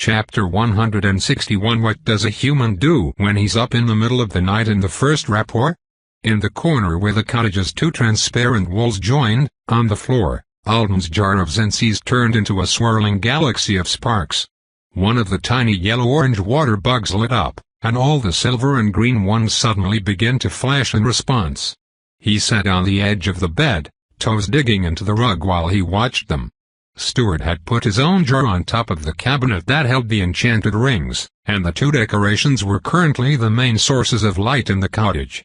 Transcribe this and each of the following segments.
Chapter 161 What does a human do when he's up in the middle of the night in the first rapport? In the corner where the cottage's two transparent walls joined, on the floor, Alden's jar of Zensees turned into a swirling galaxy of sparks. One of the tiny yellow-orange water bugs lit up, and all the silver and green ones suddenly began to flash in response. He sat on the edge of the bed, toes digging into the rug while he watched them. Stuart had put his own jar on top of the cabinet that held the enchanted rings, and the two decorations were currently the main sources of light in the cottage.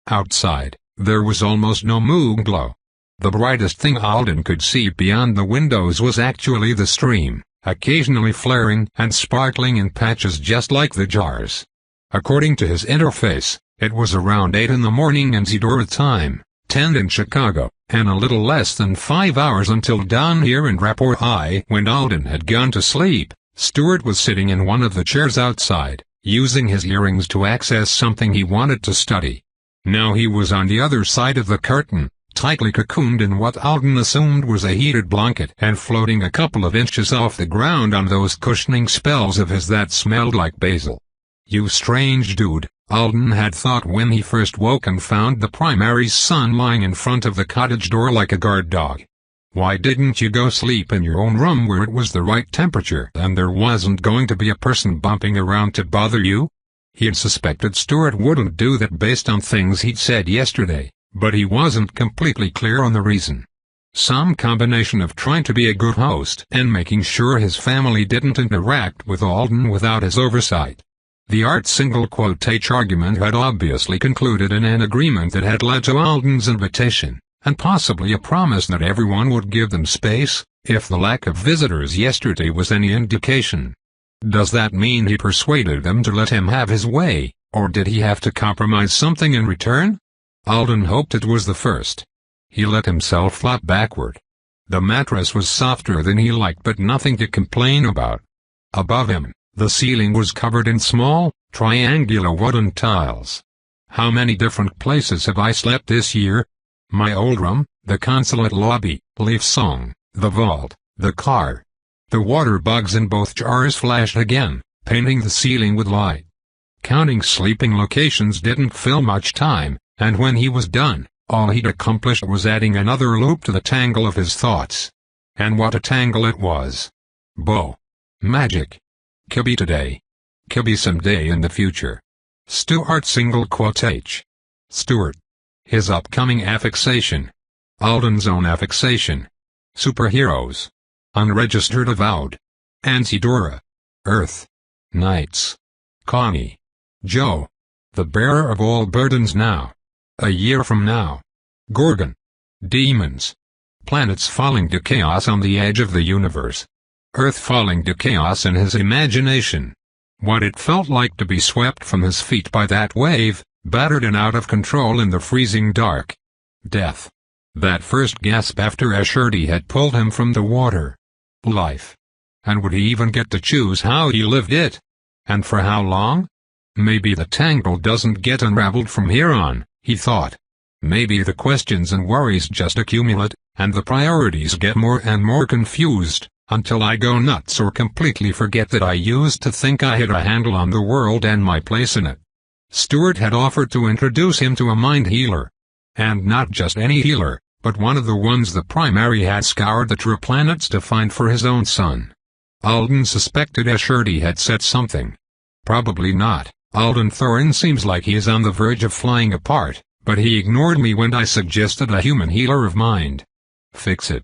Outside, there was almost no moon glow. The brightest thing Alden could see beyond the windows was actually the stream, occasionally flaring and sparkling in patches just like the jars. According to his interface, it was around 8 in the morning NZ time, 10 in Chicago, and a little less than 5 hours until dawn here in Rapport High. When Alden had gone to sleep, Stuart was sitting in one of the chairs outside, using his earrings to access something he wanted to study. Now he was on the other side of the curtain, tightly cocooned in what Alden assumed was a heated blanket and floating a couple of inches off the ground on those cushioning spells of his that smelled like basil. "You strange dude," Alden had thought when he first woke and found the primary's son lying in front of the cottage door like a guard dog. "Why didn't you go sleep in your own room where it was the right temperature and there wasn't going to be a person bumping around to bother you?" He had suspected Stuart wouldn't do that based on things he'd said yesterday, but he wasn't completely clear on the reason. Some combination of trying to be a good host and making sure his family didn't interact with Alden without his oversight. The art single quotation argument had obviously concluded in an agreement that had led to Alden's invitation, and possibly a promise that everyone would give them space, if the lack of visitors yesterday was any indication. Does that mean he persuaded them to let him have his way, or did he have to compromise something in return? Alden hoped it was the first. He let himself flop backward. The mattress was softer than he liked but nothing to complain about. Above him, the ceiling was covered in small, triangular wooden tiles. "How many different places have I slept this year? My old room, the consulate lobby, Leaf Song, the vault, the car." The water bugs in both jars flashed again, painting the ceiling with light. Counting sleeping locations didn't fill much time, and when he was done, all he'd accomplished was adding another loop to the tangle of his thoughts. And what a tangle it was. Bo. Magic. Could today. Could be someday in the future. Stuart single quotation. Stuart. His upcoming affixation. Alden's own affixation. Superheroes. Unregistered avowed. Ansidora. Earth. Knights. Connie. Joe. The bearer of all burdens now. A year from now. Gorgon. Demons. Planets falling to chaos on the edge of the universe. Earth falling to chaos in his imagination. What it felt like to be swept from his feet by that wave, battered and out of control in the freezing dark. Death. That first gasp after Asherdy had pulled him from the water. Life. And would he even get to choose how he lived it? And for how long? Maybe the tangle doesn't get unraveled from here on, he thought. Maybe the questions and worries just accumulate, and the priorities get more and more confused, until I go nuts or completely forget that I used to think I had a handle on the world and my place in it. Stuart had offered to introduce him to a mind healer. And not just any healer, but one of the ones the primary had scoured the true planets to find for his own son. Alden suspected Asherdy had said something. Probably not. Alden Thorin seems like he is on the verge of flying apart, but he ignored me when I suggested a human healer of mind. Fix it.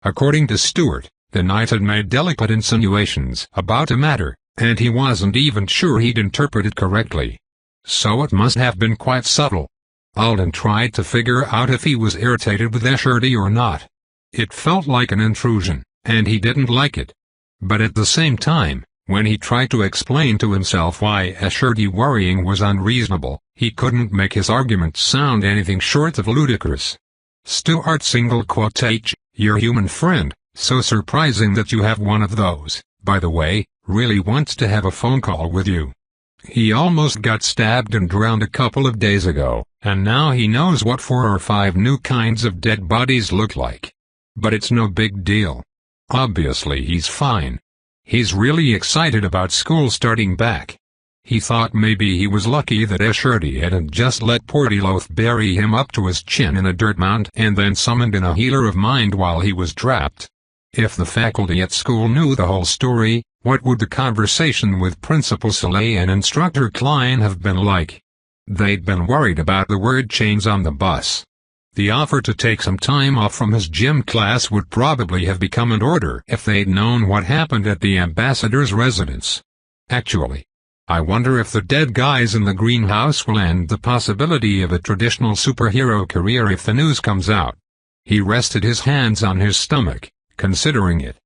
According to Stuart, the knight had made delicate insinuations about a matter, and he wasn't even sure he'd interpreted correctly. So it must have been quite subtle. Alden tried to figure out if he was irritated with Asherdy or not. It felt like an intrusion, and he didn't like it. But at the same time, when he tried to explain to himself why Asherdy worrying was unreasonable, he couldn't make his argument sound anything short of ludicrous. Stuart single quotation, your human friend, so surprising that you have one of those, by the way, really wants to have a phone call with you. He almost got stabbed and drowned a couple of days ago, and now he knows what 4 or 5 new kinds of dead bodies look like. But it's no big deal. Obviously he's fine. He's really excited about school starting back. He thought maybe he was lucky that Esherty hadn't just let Portyloath bury him up to his chin in a dirt mound and then summoned in a healer of mind while he was trapped. If the faculty at school knew the whole story, what would the conversation with Principal Sleyca and Instructor Klein have been like? They'd been worried about the word chains on the bus. The offer to take some time off from his gym class would probably have become an order if they'd known what happened at the ambassador's residence. Actually, I wonder if the dead guys in the greenhouse will end the possibility of a traditional superhero career if the news comes out. He rested his hands on his stomach, considering it.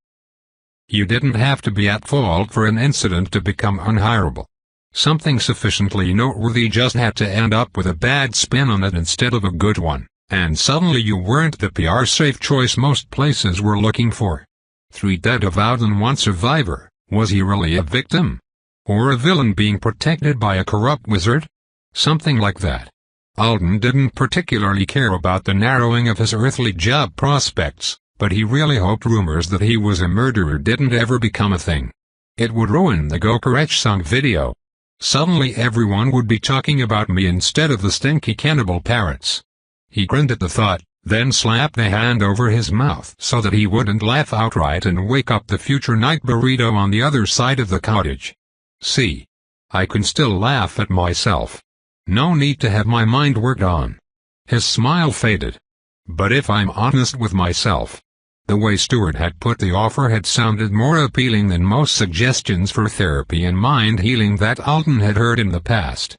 You didn't have to be at fault for an incident to become unhireable. Something sufficiently noteworthy just had to end up with a bad spin on it instead of a good one, and suddenly you weren't the PR-safe choice most places were looking for. 3 dead avowed and 1 survivor. Was he really a victim? Or a villain being protected by a corrupt wizard? Something like that. Alden didn't particularly care about the narrowing of his earthly job prospects, but he really hoped rumors that he was a murderer didn't ever become a thing. It would ruin the Gokarech song video. Suddenly everyone would be talking about me instead of the stinky cannibal parrots. He grinned at the thought, then slapped a hand over his mouth so that he wouldn't laugh outright and wake up the future night burrito on the other side of the cottage. See, I can still laugh at myself. No need to have my mind worked on. His smile faded. But if I'm honest with myself, the way Stewart had put the offer had sounded more appealing than most suggestions for therapy and mind healing that Alden had heard in the past.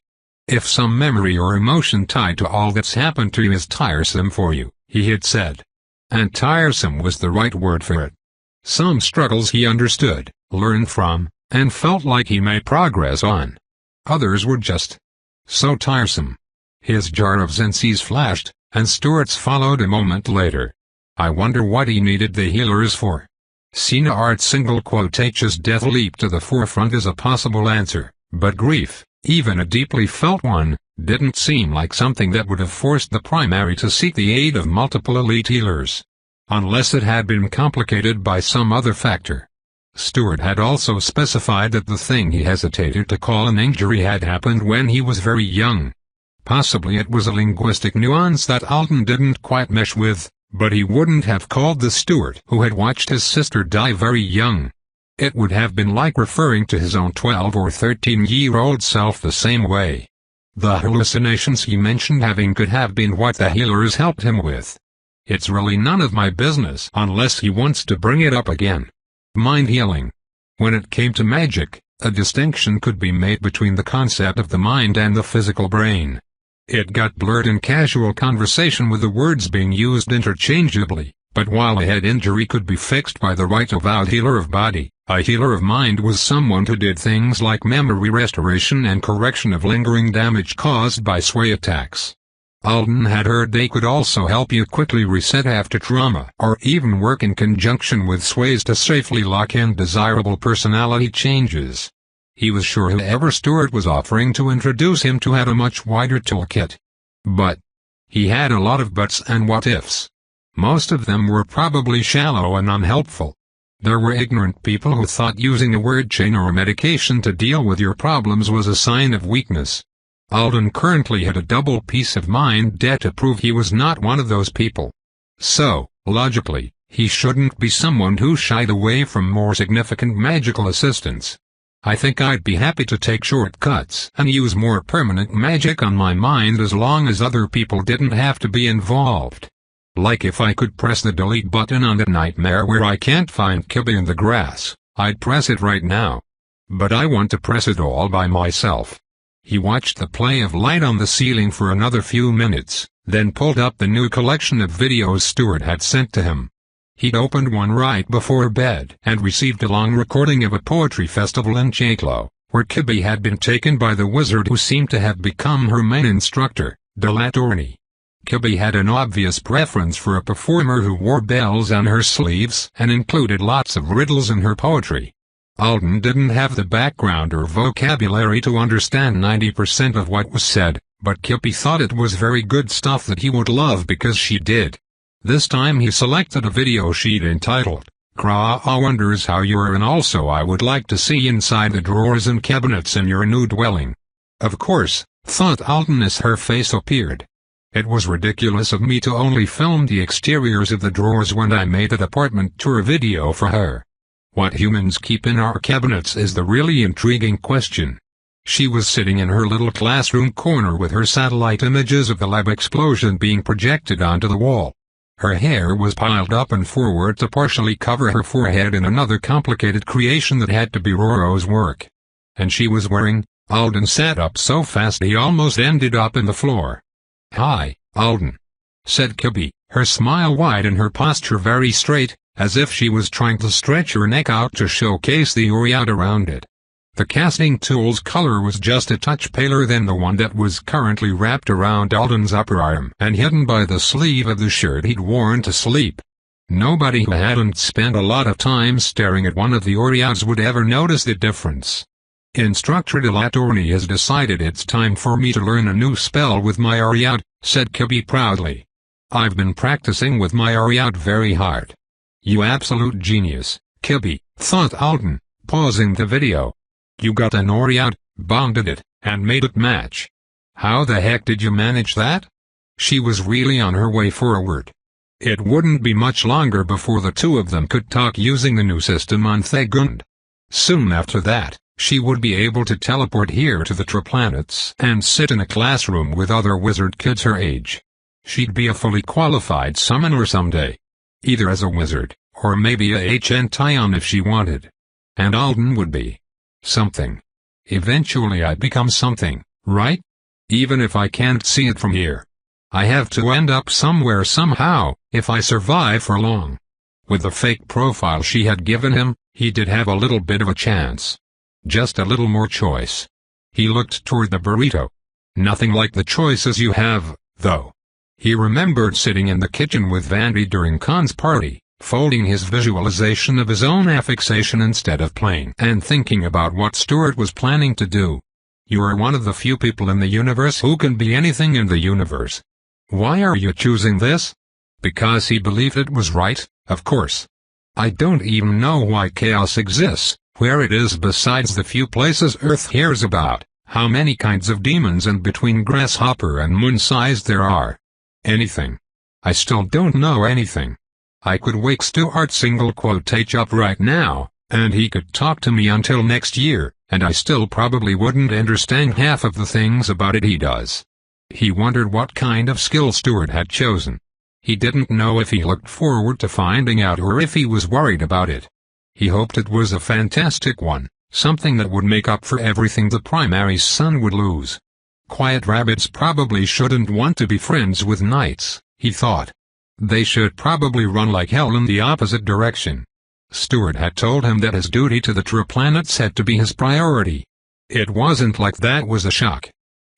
If some memory or emotion tied to all that's happened to you is tiresome for you, he had said. And tiresome was the right word for it. Some struggles he understood, learned from, and felt like he made progress on. Others were just so tiresome. His jar of Zensees flashed, and Stewart's followed a moment later. I wonder what he needed the healers for. Cena Art's single quotaceous death leaped to the forefront as a possible answer, but grief, even a deeply felt one, didn't seem like something that would have forced the primary to seek the aid of multiple elite healers. Unless it had been complicated by some other factor. Stewart had also specified that the thing he hesitated to call an injury had happened when he was very young. Possibly it was a linguistic nuance that Alden didn't quite mesh with, but he wouldn't have called the Stewart who had watched his sister die very young. It would have been like referring to his own 12 or 13-year-old self the same way. The hallucinations he mentioned having could have been what the healers helped him with. It's really none of my business unless he wants to bring it up again. Mind healing. When it came to magic, a distinction could be made between the concept of the mind and the physical brain. It got blurred in casual conversation with the words being used interchangeably, but while a head injury could be fixed by the right avowed healer of body, a healer of mind was someone who did things like memory restoration and correction of lingering damage caused by sway attacks. Alden had heard they could also help you quickly reset after trauma, or even work in conjunction with sways to safely lock in desirable personality changes. He was sure whoever Stewart was offering to introduce him to had a much wider toolkit. But he had a lot of buts and what-ifs. Most of them were probably shallow and unhelpful. There were ignorant people who thought using a word chain or medication to deal with your problems was a sign of weakness. Alden currently had a double peace of mind debt to prove he was not one of those people. So, logically, he shouldn't be someone who shied away from more significant magical assistance. I think I'd be happy to take shortcuts and use more permanent magic on my mind as long as other people didn't have to be involved. Like if I could press the delete button on that nightmare where I can't find Kibby in the grass, I'd press it right now. But I want to press it all by myself. He watched the play of light on the ceiling for another few minutes, then pulled up the new collection of videos Stewart had sent to him. He'd opened one right before bed and received a long recording of a poetry festival in Chaclo, where Kibby had been taken by the wizard who seemed to have become her main instructor, Delatorny. Kibby had an obvious preference for a performer who wore bells on her sleeves and included lots of riddles in her poetry. Alden didn't have the background or vocabulary to understand 90% of what was said, but Kibby thought it was very good stuff that he would love because she did. This time he selected a video sheet entitled, Craa wonders how you are, and also I would like to see inside the drawers and cabinets in your new dwelling. Of course, thought Alden as her face appeared. It was ridiculous of me to only film the exteriors of the drawers when I made a apartment tour video for her. What humans keep in our cabinets is the really intriguing question. She was sitting in her little classroom corner with her satellite images of the lab explosion being projected onto the wall. Her hair was piled up and forward to partially cover her forehead in another complicated creation that had to be Roro's work. And she was wearing— Alden sat up so fast he almost ended up in the floor. "Hi, Alden," said Kibby, her smile wide and her posture very straight, as if she was trying to stretch her neck out to showcase the aureate around it. The casting tool's color was just a touch paler than the one that was currently wrapped around Alden's upper arm and hidden by the sleeve of the shirt he'd worn to sleep. Nobody who hadn't spent a lot of time staring at one of the aureates would ever notice the difference. "Instructor Delatorny has decided it's time for me to learn a new spell with my aureate," said Kibby proudly. "I've been practicing with my aureate very hard." "You absolute genius, Kibby," thought Alden, pausing the video. "You got an aureate, bonded it, and made it match. How the heck did you manage that?" She was really on her way forward. It wouldn't be much longer before the two of them could talk using the new system on Thegund. Soon after that, she would be able to teleport here to the Triplanets and sit in a classroom with other wizard kids her age. She'd be a fully qualified summoner someday. Either as a wizard, or maybe a Hentaion if she wanted. And Alden would be something. Eventually I'd become something, right? Even if I can't see it from here. I have to end up somewhere somehow, if I survive for long. With the fake profile she had given him, he did have a little bit of a chance. Just a little more choice. He looked toward the burrito. Nothing like the choices you have, though. He remembered sitting in the kitchen with Vandy during Khan's party, folding his visualization of his own affixation instead of playing and thinking about what Stuart was planning to do. You are one of the few people in the universe who can be anything in the universe. Why are you choosing this? Because he believed it was right, of course. I don't even know why chaos exists, where it is besides the few places Earth hears about, how many kinds of demons and between grasshopper and moon-sized there are. Anything. I still don't know anything. I could wake Stuart single quote H up right now, and he could talk to me until next year, and I still probably wouldn't understand half of the things about it he does. He wondered what kind of skill Stuart had chosen. He didn't know if he looked forward to finding out or if he was worried about it. He hoped it was a fantastic one, something that would make up for everything the primary's son would lose. Quiet rabbits probably shouldn't want to be friends with knights, he thought. They should probably run like hell in the opposite direction. Stuart had told him that his duty to the Triplanets had to be his priority. It wasn't like that was a shock.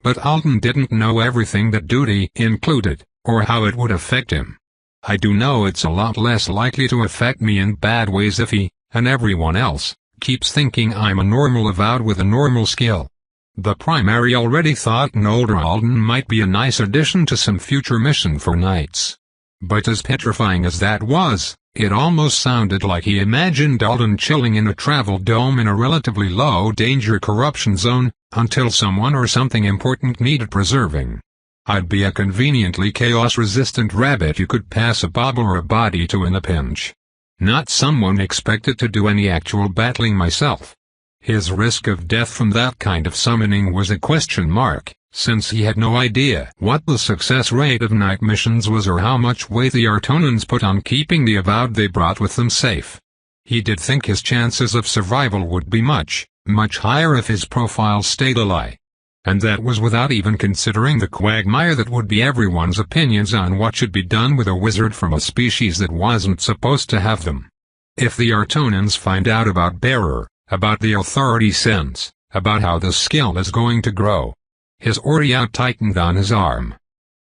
But Alden didn't know everything that duty included, or how it would affect him. I do know it's a lot less likely to affect me in bad ways if he, and everyone else, keeps thinking I'm a normal avowed with a normal skill. The primary already thought an older Alden might be a nice addition to some future mission for knights. But as petrifying as that was, it almost sounded like he imagined Alden chilling in a travel dome in a relatively low-danger corruption zone, until someone or something important needed preserving. I'd be a conveniently chaos-resistant rabbit you could pass a bauble or a body to in a pinch. Not someone expected to do any actual battling myself. His risk of death from that kind of summoning was a question mark, since he had no idea what the success rate of night missions was or how much weight the Artonans put on keeping the avowed they brought with them safe. He did think his chances of survival would be much, much higher if his profile stayed a lie. And that was without even considering the quagmire that would be everyone's opinions on what should be done with a wizard from a species that wasn't supposed to have them. If the Artonans find out about Bearer, about the Authority Sense, about how the skill is going to grow. His aureate tightened on his arm.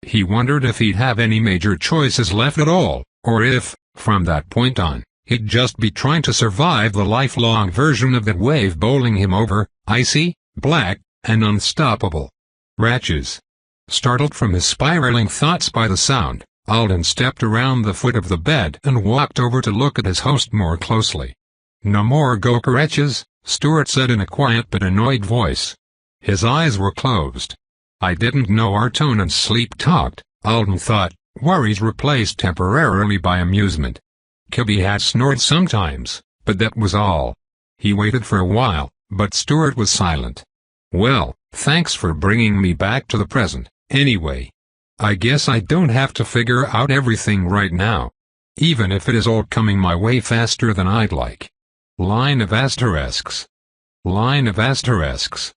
He wondered if he'd have any major choices left at all, or if, from that point on, he'd just be trying to survive the lifelong version of that wave bowling him over, icy, black, and unstoppable. Ratches. Startled from his spiraling thoughts by the sound, Alden stepped around the foot of the bed and walked over to look at his host more closely. "No more Gokaretches," Stuart said in a quiet but annoyed voice. His eyes were closed. "I didn't know our tone and sleep talked," Alden thought, worries replaced temporarily by amusement. Kibby had snored sometimes, but that was all. He waited for a while, but Stuart was silent. "Well, thanks for bringing me back to the present, anyway. I guess I don't have to figure out everything right now. Even if it is all coming my way faster than I'd like." Line of asterisks. Line of asterisks.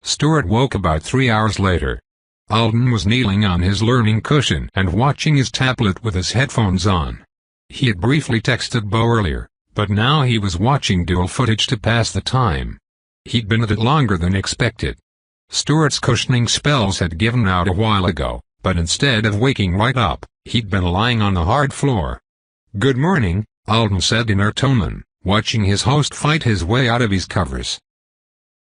Stuart woke about 3 hours later. Alden was kneeling on his learning cushion and watching his tablet with his headphones on. He had briefly texted Bo earlier, but now he was watching dual footage to pass the time. He'd been at it longer than expected. Stuart's cushioning spells had given out a while ago, but instead of waking right up, he'd been lying on the hard floor. "Good morning," Alden said in Ertoman, watching his host fight his way out of his covers.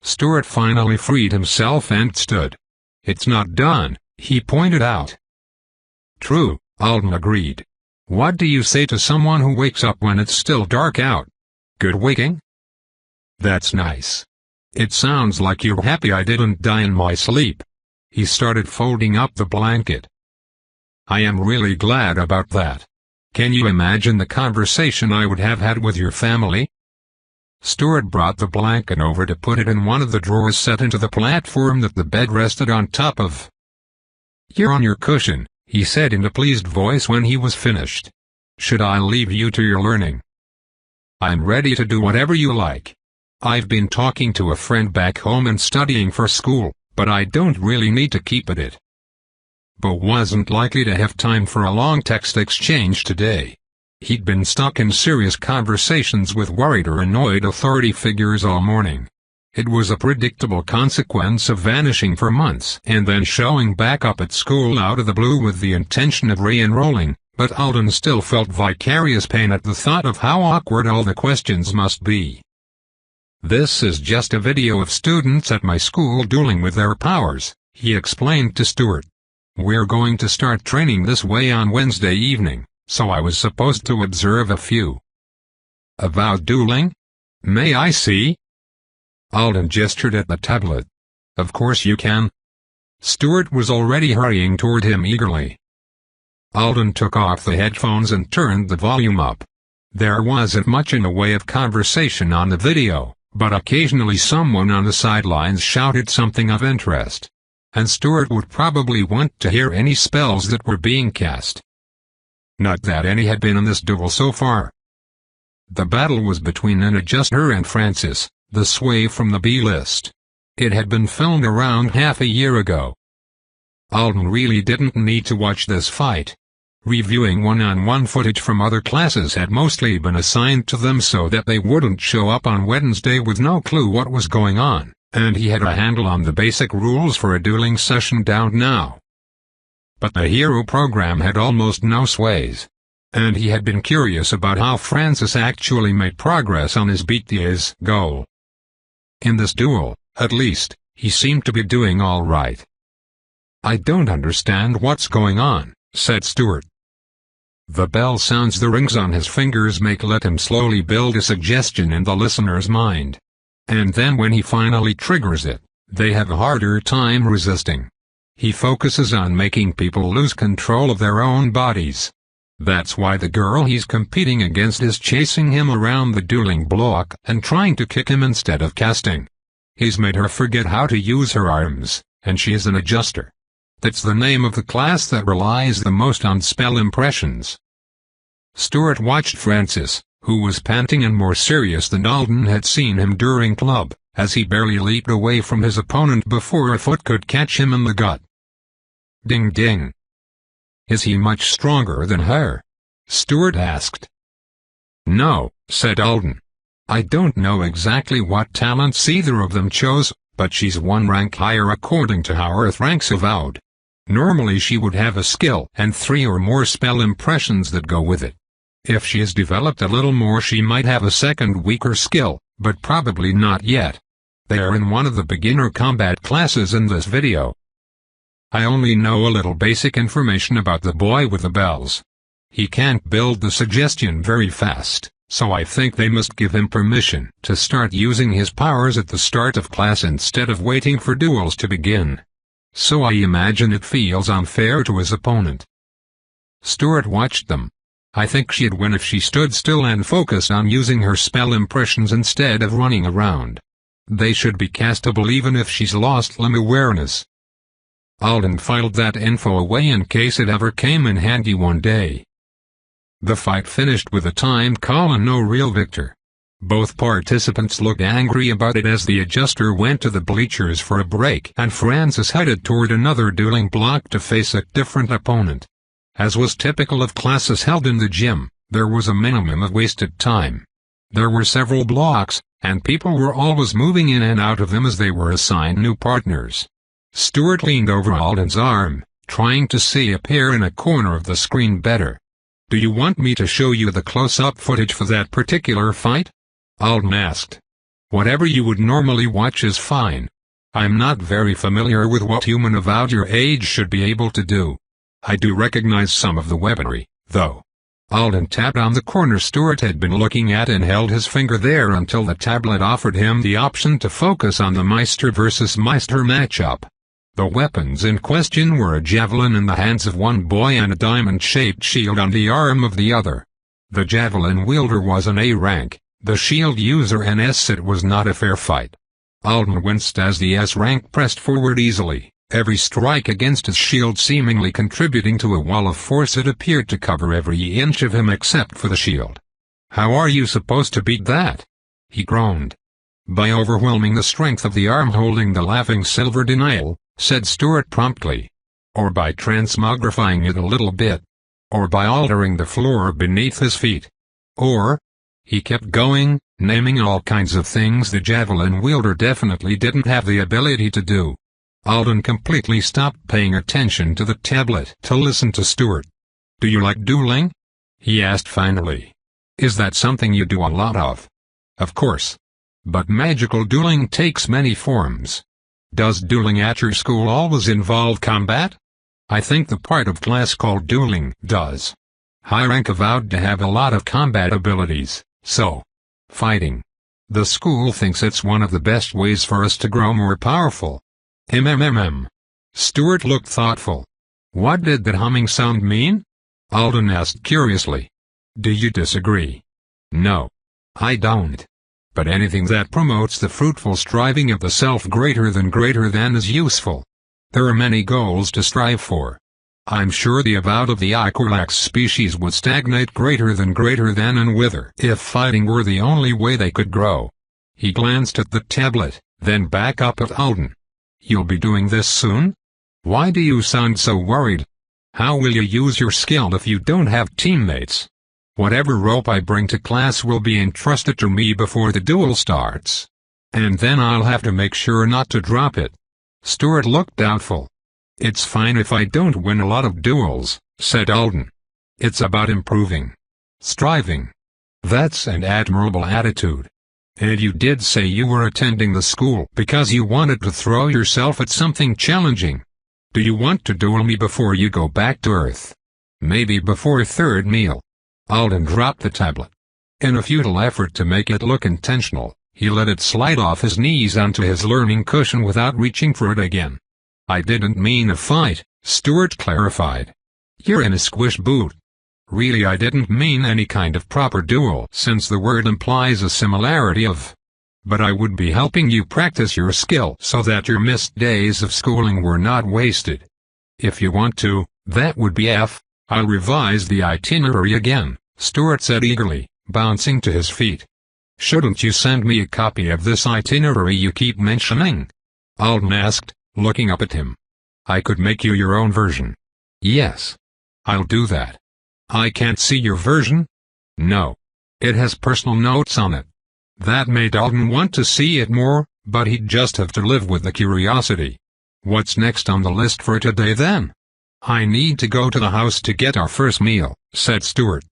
Stuart finally freed himself and stood. "It's not done," he pointed out. "True," Alden agreed. "What do you say to someone who wakes up when it's still dark out? Good waking?" "That's nice. It sounds like you're happy I didn't die in my sleep." He started folding up the blanket. "I am really glad about that. Can you imagine the conversation I would have had with your family?" Stuart brought the blanket over to put it in one of the drawers set into the platform that the bed rested on top of. "You're on your cushion," he said in a pleased voice when he was finished. "Should I leave you to your learning?" "I'm ready to do whatever you like. I've been talking to a friend back home and studying for school, but I don't really need to keep at it." Bo wasn't likely to have time for a long text exchange today. He'd been stuck in serious conversations with worried or annoyed authority figures all morning. It was a predictable consequence of vanishing for months and then showing back up at school out of the blue with the intention of re-enrolling, but Alden still felt vicarious pain at the thought of how awkward all the questions must be. "This is just a video of students at my school dueling with their powers," he explained to Stuart. "We're going to start training this way on Wednesday evening, so I was supposed to observe a few." "About dueling? May I see?" Alden gestured at the tablet. "Of course you can." Stuart was already hurrying toward him eagerly. Alden took off the headphones and turned the volume up. There wasn't much in the way of conversation on the video, but occasionally someone on the sidelines shouted something of interest. And Stuart would probably want to hear any spells that were being cast. Not that any had been in this duel so far. The battle was between an adjuster and Francis, the sway from the B-list. It had been filmed around half a year ago. Alden really didn't need to watch this fight. Reviewing one-on-one footage from other classes had mostly been assigned to them so that they wouldn't show up on Wednesday with no clue what was going on, and he had a handle on the basic rules for a dueling session down now. But the hero program had almost no sways, and he had been curious about how Francis actually made progress on his beat the A's goal. In this duel, at least, he seemed to be doing all right. "I don't understand what's going on," said Stuart. The bell sounds the rings on his fingers make let him slowly build a suggestion in the listener's mind. And then when he finally triggers it, they have a harder time resisting. He focuses on making people lose control of their own bodies. That's why the girl he's competing against is chasing him around the dueling block and trying to kick him instead of casting. He's made her forget how to use her arms, and she is an adjuster. That's the name of the class that relies the most on spell impressions. Stuart watched Francis, who was panting and more serious than Alden had seen him during club, as he barely leaped away from his opponent before a foot could catch him in the gut. Ding ding. "Is he much stronger than her?" Stuart asked. "No," said Alden. "I don't know exactly what talents either of them chose, but she's one rank higher according to how Earth ranks avowed. Normally she would have a skill and 3 or more spell impressions that go with it. If she has developed a little more she might have a second weaker skill, but probably not yet. They are in one of the beginner combat classes in this video." I only know a little basic information about the boy with the bells. He can't build the suggestion very fast, so I think they must give him permission to start using his powers at the start of class instead of waiting for duels to begin. So I imagine it feels unfair to his opponent." Stuart watched them. I think she'd win if she stood still and focused on using her spell impressions instead of running around. They should be castable even if she's lost limb awareness. Alden filed that info away in case it ever came in handy one day. The fight finished with a timed call and no real victor. Both participants looked angry about it as the adjuster went to the bleachers for a break and Francis headed toward another dueling block to face a different opponent. As was typical of classes held in the gym, there was a minimum of wasted time. There were several blocks, and people were always moving in and out of them as they were assigned new partners. Stuart leaned over Alden's arm, trying to see a pair in a corner of the screen better. "Do you want me to show you the close-up footage for that particular fight?" Alden asked. "Whatever you would normally watch is fine. I'm not very familiar with what human about your age should be able to do. I do recognize some of the weaponry, though." Alden tapped on the corner Stuart had been looking at and held his finger there until the tablet offered him the option to focus on the Meister versus Meister matchup. The weapons in question were a javelin in the hands of one boy and a diamond-shaped shield on the arm of the other. The javelin wielder was an A rank, the shield user an S. It was not a fair fight. Alden winced as the S rank pressed forward easily, every strike against his shield seemingly contributing to a wall of force that appeared to cover every inch of him except for the shield. "How are you supposed to beat that?" he groaned. "By overwhelming the strength of the arm holding the laughing silver denial," said Stuart promptly. "Or by transmogrifying it a little bit. Or by altering the floor beneath his feet. Or—" he kept going, naming all kinds of things the javelin wielder definitely didn't have the ability to do. Alden completely stopped paying attention to the tablet to listen to Stuart. "Do you like dueling?" he asked finally. "Is that something you do a lot of?" "Of course. But magical dueling takes many forms. Does dueling at your school always involve combat?" "I think the part of class called dueling does. High rank avowed to have a lot of combat abilities, so. Fighting. The school thinks it's one of the best ways for us to grow more powerful." Stuart looked thoughtful. "What did that humming sound mean?" Alden asked curiously. "Do you disagree?" "No. I don't. But anything that promotes the fruitful striving of the self greater than is useful. There are many goals to strive for. I'm sure the avowed of the Icorlax species would stagnate greater than and wither if fighting were the only way they could grow." He glanced at the tablet, then back up at Alden. "You'll be doing this soon? Why do you sound so worried? How will you use your skill if you don't have teammates? Whatever rope I bring to class will be entrusted to me before the duel starts. And then I'll have to make sure not to drop it." Stuart looked doubtful. "It's fine if I don't win a lot of duels," said Alden. "It's about improving. Striving. That's an admirable attitude. And you did say you were attending the school because you wanted to throw yourself at something challenging. Do you want to duel me before you go back to Earth? Maybe before third meal?" Alden dropped the tablet. In a futile effort to make it look intentional, he let it slide off his knees onto his learning cushion without reaching for it again. "I didn't mean a fight," Stuart clarified. "You're in a squish boot. Really, I didn't mean any kind of proper duel since the word implies a similarity of. But I would be helping you practice your skill so that your missed days of schooling were not wasted. If you want to, that would be I'll revise the itinerary again," Stuart said eagerly, bouncing to his feet. "Shouldn't you send me a copy of this itinerary you keep mentioning?" Alden asked, looking up at him. "I could make you your own version." "Yes. I'll do that." "I can't see your version?" "No. It has personal notes on it." That made Alden want to see it more, but he'd just have to live with the curiosity. "What's next on the list for today then?" "I need to go to the house to get our first meal," said Stuart.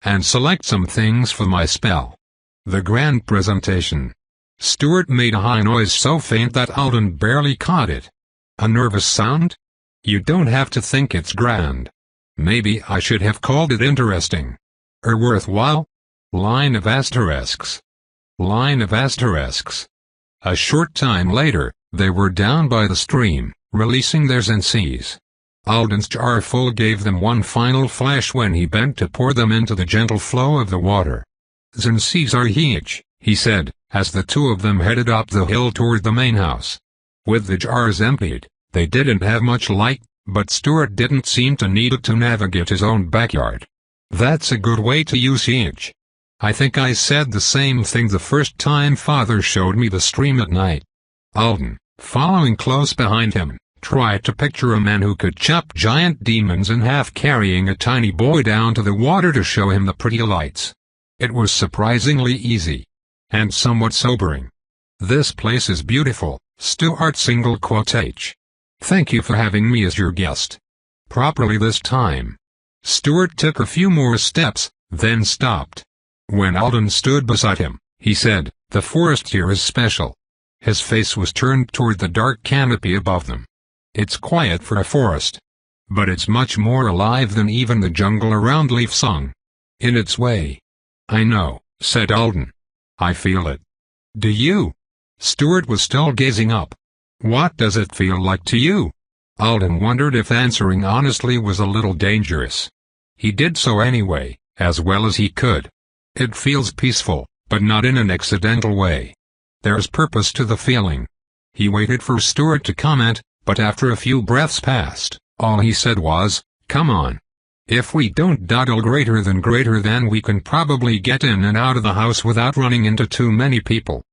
"And select some things for my spell. The grand presentation." Stuart made a high noise so faint that Alden barely caught it. "A nervous sound?" You don't have to think it's grand. Maybe I should have called it interesting. Or worthwhile? Line of asterisks. Line of asterisks. A short time later, they were down by the stream, releasing their Zensees. Alden's jar full gave them one final flash when he bent to pour them into the gentle flow of the water. Zensees are huge, he said, as the two of them headed up the hill toward the main house. With the jars emptied, they didn't have much light, but Stuart didn't seem to need it to navigate his own backyard. That's a good way to use huge. I think I said the same thing the first time Father showed me the stream at night. Alden, following close behind him, tried to picture a man who could chop giant demons in half carrying a tiny boy down to the water to show him the pretty lights. It was surprisingly easy. And somewhat sobering. This place is beautiful, Stuart single quote H. Thank you for having me as your guest. Properly this time. Stuart took a few more steps, then stopped. When Alden stood beside him, he said, "The forest here is special." His face was turned toward the dark canopy above them. It's quiet for a forest. But it's much more alive than even the jungle around Leaf Song. In its way. I know, said Alden. I feel it. Do you? Stuart was still gazing up. What does it feel like to you? Alden wondered if answering honestly was a little dangerous. He did so anyway, as well as he could. It feels peaceful, but not in an accidental way. There's purpose to the feeling. He waited for Stuart to comment, but after a few breaths passed, all he said was, "Come on. If we don't dawdle greater than we can probably get in and out of the house without running into too many people."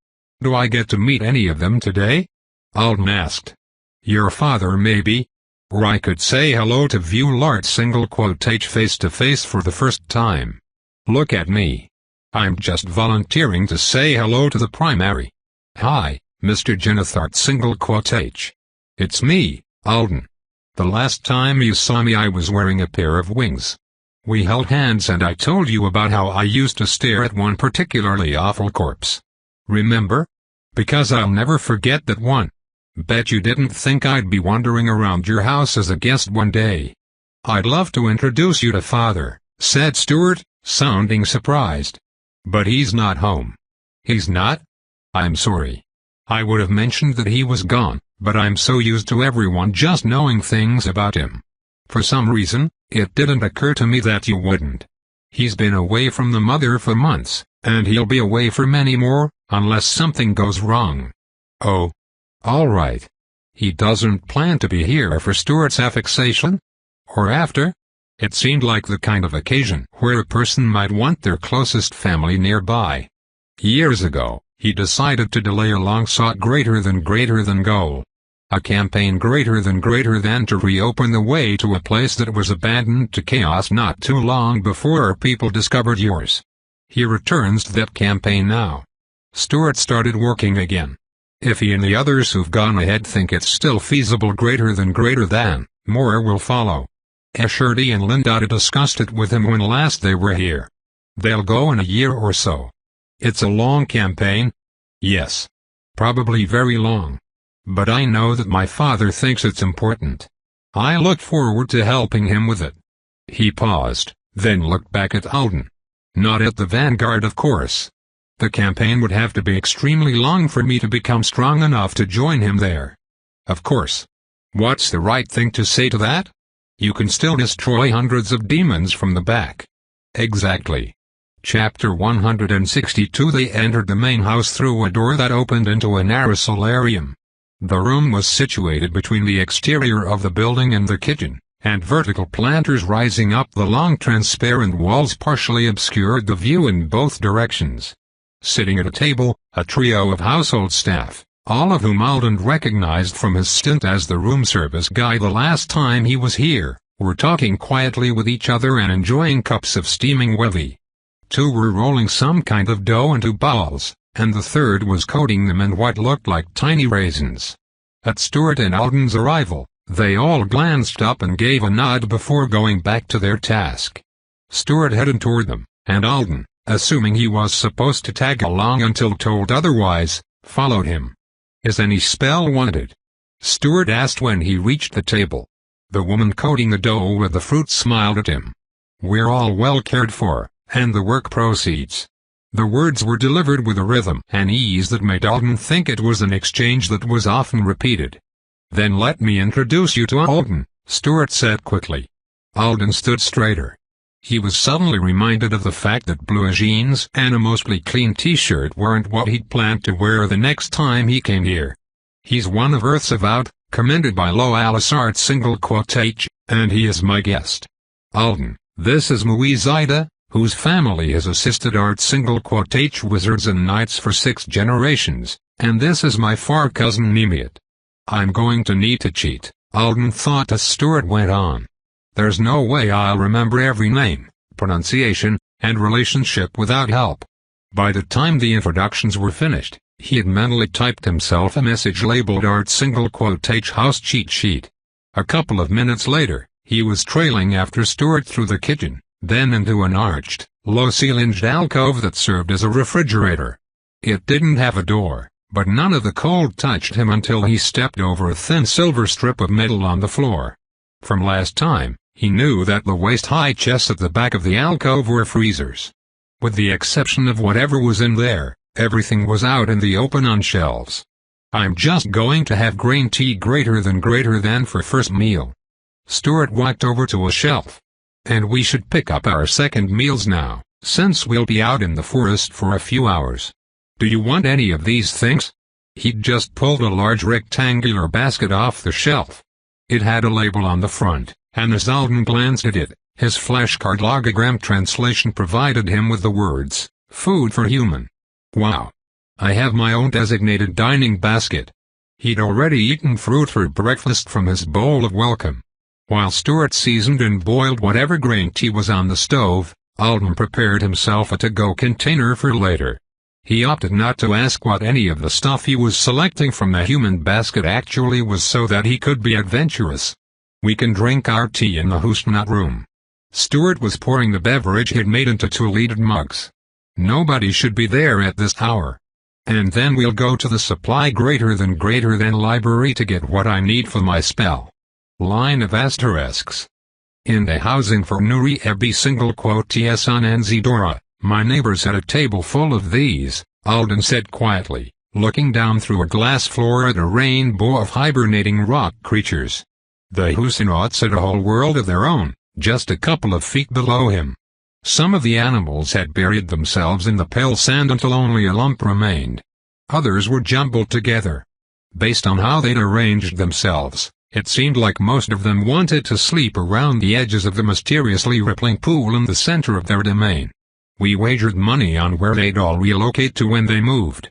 "Do I get to meet any of them today?" Alden asked. "Your father maybe. Or I could say hello to Viewlart single quote H face to face for the first time. Look at me. I'm just volunteering to say hello to the primary. Hi, Mr. Jenethart single quote H. It's me, Alden. The last time you saw me I was wearing a pair of wings. We held hands and I told you about how I used to stare at one particularly awful corpse. Remember? Because I'll never forget that one. Bet you didn't think I'd be wandering around your house as a guest one day." "I'd love to introduce you to Father," said Stuart, sounding surprised. "But he's not home." "He's not? I'm sorry. I would have mentioned that he was gone, but I'm so used to everyone just knowing things about him. For some reason, it didn't occur to me that you wouldn't. He's been away from the mother for months, and he'll be away for many more, unless something goes wrong." "Oh. All right. He doesn't plan to be here for Stuart's affixation? Or after?" It seemed like the kind of occasion where a person might want their closest family nearby. Years ago, he decided to delay a long-sought greater than goal. A campaign greater than to reopen the way to a place that was abandoned to chaos not too long before our people discovered yours. He returns to that campaign now. Stuart started working again. If he and the others who've gone ahead think it's still feasible greater than, more will follow. Asherty and Linda discussed it with him when last they were here. They'll go in a year or so. It's a long campaign. Yes. Probably very long. But I know that my father thinks it's important. I look forward to helping him with it." He paused, then looked back at Alden. "Not at the vanguard, of course. The campaign would have to be extremely long for me to become strong enough to join him there." "Of course. What's the right thing to say to that? You can still destroy hundreds of demons from the back." "Exactly." Chapter 162. They entered the main house through a door that opened into a narrow solarium. The room was situated between the exterior of the building and the kitchen, and vertical planters rising up the long transparent walls partially obscured the view in both directions. Sitting at a table, a trio of household staff, all of whom Alden recognized from his stint as the room service guy the last time he was here, were talking quietly with each other and enjoying cups of steaming welly. Two were rolling some kind of dough into balls, and the third was coating them in what looked like tiny raisins. At Stuart and Alden's arrival, they all glanced up and gave a nod before going back to their task. Stuart headed toward them, and Alden, assuming he was supposed to tag along until told otherwise, followed him. "Is any spell wanted?" Stuart asked when he reached the table. The woman coating the dough with the fruit smiled at him. "We're all well cared for, and the work proceeds." The words were delivered with a rhythm and ease that made Alden think it was an exchange that was often repeated. "Then let me introduce you to Alden," Stuart said quickly. Alden stood straighter. He was suddenly reminded of the fact that blue jeans and a mostly clean t-shirt weren't what he'd planned to wear the next time he came here. "He's one of Earth's avowed, commended by Lo Alice Art single quote H, and he is my guest. Alden, this is Louise Ida, whose family has assisted art single quote H wizards and knights for 6 generations, and this is my far cousin Nemiot. I'm going to need to cheat," Alden thought as Stuart went on. "There's no way I'll remember every name, pronunciation, and relationship without help." By the time the introductions were finished, he had mentally typed himself a message labeled art single quote H house cheat sheet. A couple of minutes later, he was trailing after Stuart through the kitchen, then into an arched, low-ceilinged alcove that served as a refrigerator. It didn't have a door, but none of the cold touched him until he stepped over a thin silver strip of metal on the floor. From last time, he knew that the waist-high chests at the back of the alcove were freezers. With the exception of whatever was in there, everything was out in the open on shelves. "I'm just going to have green tea greater than for first meal." Stuart walked over to a shelf. "And we should pick up our second meals now, since we'll be out in the forest for a few hours. Do you want any of these things?" He'd just pulled a large rectangular basket off the shelf. It had a label on the front, and as Alden glanced at it, his flashcard logogram translation provided him with the words, "Food for human." "Wow. I have my own designated dining basket." He'd already eaten fruit for breakfast from his bowl of welcome. While Stuart seasoned and boiled whatever grain tea was on the stove, Alden prepared himself a to-go container for later. He opted not to ask what any of the stuff he was selecting from the human basket actually was so that he could be adventurous. "We can drink our tea in the Housnut room." Stuart was pouring the beverage he'd made into 2-liter mugs. "Nobody should be there at this hour. And then we'll go to the supply greater than library to get what I need for my spell. Line of asterisks. In the housing for Nuri Ebi single quote TS on Nzidora, my neighbors had a table full of these," Alden said quietly, looking down through a glass floor at a rainbow of hibernating rock creatures. The Huguenots had a whole world of their own, just a couple of feet below him. Some of the animals had buried themselves in the pale sand until only a lump remained. Others were jumbled together. Based on how they'd arranged themselves, it seemed like most of them wanted to sleep around the edges of the mysteriously rippling pool in the center of their domain. We wagered money on where they'd all relocate to when they moved.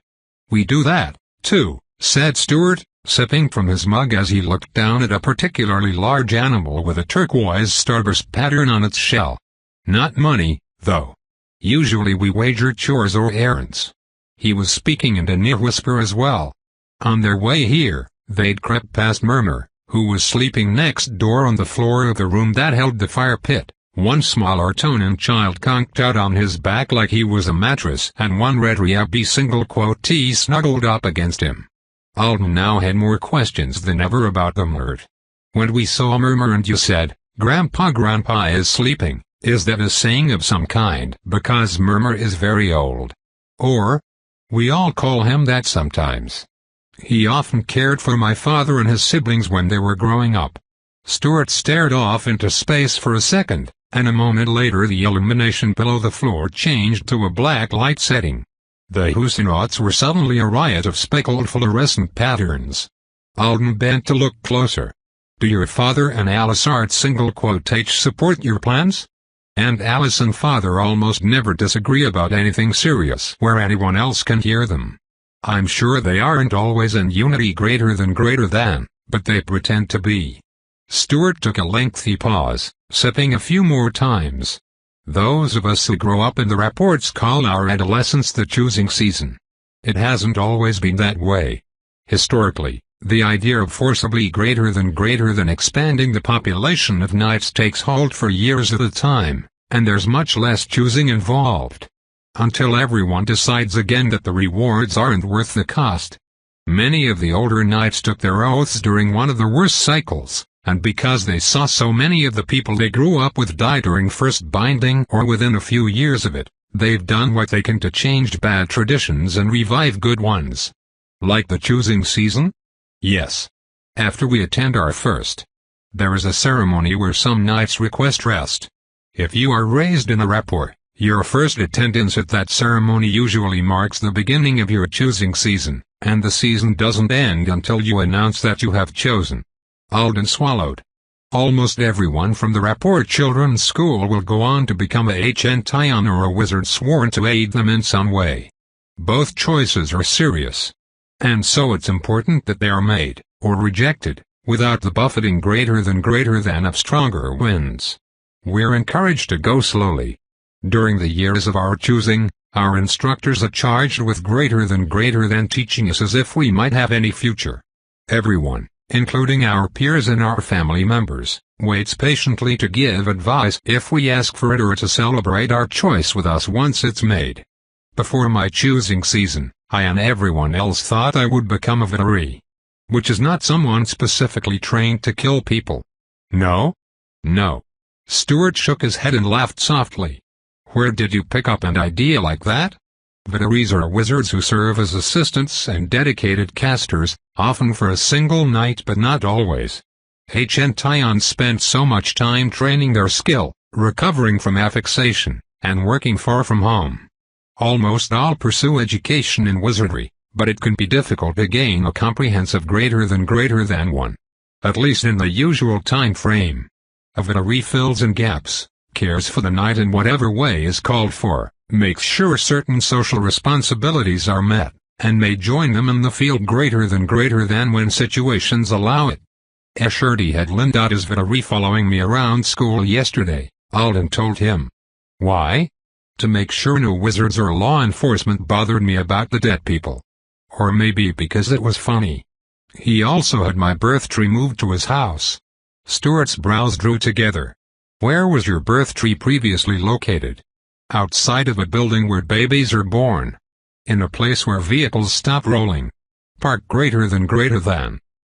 "We do that, too," said Stuart, sipping from his mug as he looked down at a particularly large animal with a turquoise starburst pattern on its shell. "Not money, though. Usually we wager chores or errands." He was speaking in a near whisper as well. On their way here, they'd crept past Murmur, who was sleeping next door on the floor of the room that held the fire pit. One small Artonan child conked out on his back like he was a mattress, and one red Riabi single quote T snuggled up against him. Alden now had more questions than ever about the murder. "When we saw Murmur and you said, 'Grandpa is sleeping,' is that a saying of some kind? Because Murmur is very old. Or? We all call him that sometimes. He often cared for my father and his siblings when they were growing up." Stuart stared off into space for a second, and a moment later the illumination below the floor changed to a black light setting. The Huguenots were suddenly a riot of speckled fluorescent patterns. Alden bent to look closer. "Do your father and Alice Art single quote H support your plans?" "And Alice and father almost never disagree about anything serious where anyone else can hear them. I'm sure they aren't always in unity greater than, but they pretend to be." Stuart took a lengthy pause, sipping a few more times. "Those of us who grow up in the reports call our adolescence the choosing season. It hasn't always been that way. Historically, the idea of forcibly greater than expanding the population of knights takes hold for years at a time, and there's much less choosing involved. Until everyone decides again that the rewards aren't worth the cost. Many of the older knights took their oaths during one of the worst cycles, and because they saw so many of the people they grew up with die during first binding or within a few years of it, they've done what they can to change bad traditions and revive good ones. Like the choosing season? Yes. After we attend our first, there is a ceremony where some knights request rest. If you are raised in a rapport, your first attendance at that ceremony usually marks the beginning of your choosing season, and the season doesn't end until you announce that you have chosen. Alden swallowed. Almost everyone from the rapport children's school will go on to become a Hentaion or a wizard sworn to aid them in some way. Both choices are serious. And so it's important that they are made, or rejected, without the buffeting greater than of stronger winds. We're encouraged to go slowly. During the years of our choosing, our instructors are charged with greater than teaching us as if we might have any future. Everyone, including our peers and our family members, waits patiently to give advice if we ask for it or to celebrate our choice with us once it's made. Before my choosing season, I and everyone else thought I would become a veterinary. Which is not someone specifically trained to kill people. No? No. Stuart shook his head and laughed softly. Where did you pick up an idea like that? Veterinaries are wizards who serve as assistants and dedicated casters, often for a single night but not always. Hentaions spend so much time training their skill, recovering from affixation, and working far from home. Almost all pursue education in wizardry, but it can be difficult to gain a comprehensive greater than one. At least in the usual time frame. A veterinary fills in gaps, cares for the knight in whatever way is called for, makes sure certain social responsibilities are met, and may join them in the field greater than when situations allow it. Escherty had lent out his veterinary following me around school yesterday, Alden told him. Why? To make sure no wizards or law enforcement bothered me about the dead people. Or maybe because it was funny. He also had my birth tree moved to his house. Stuart's brows drew together. Where was your birth tree previously located? Outside of a building where babies are born. In a place where vehicles stop rolling. Park greater than.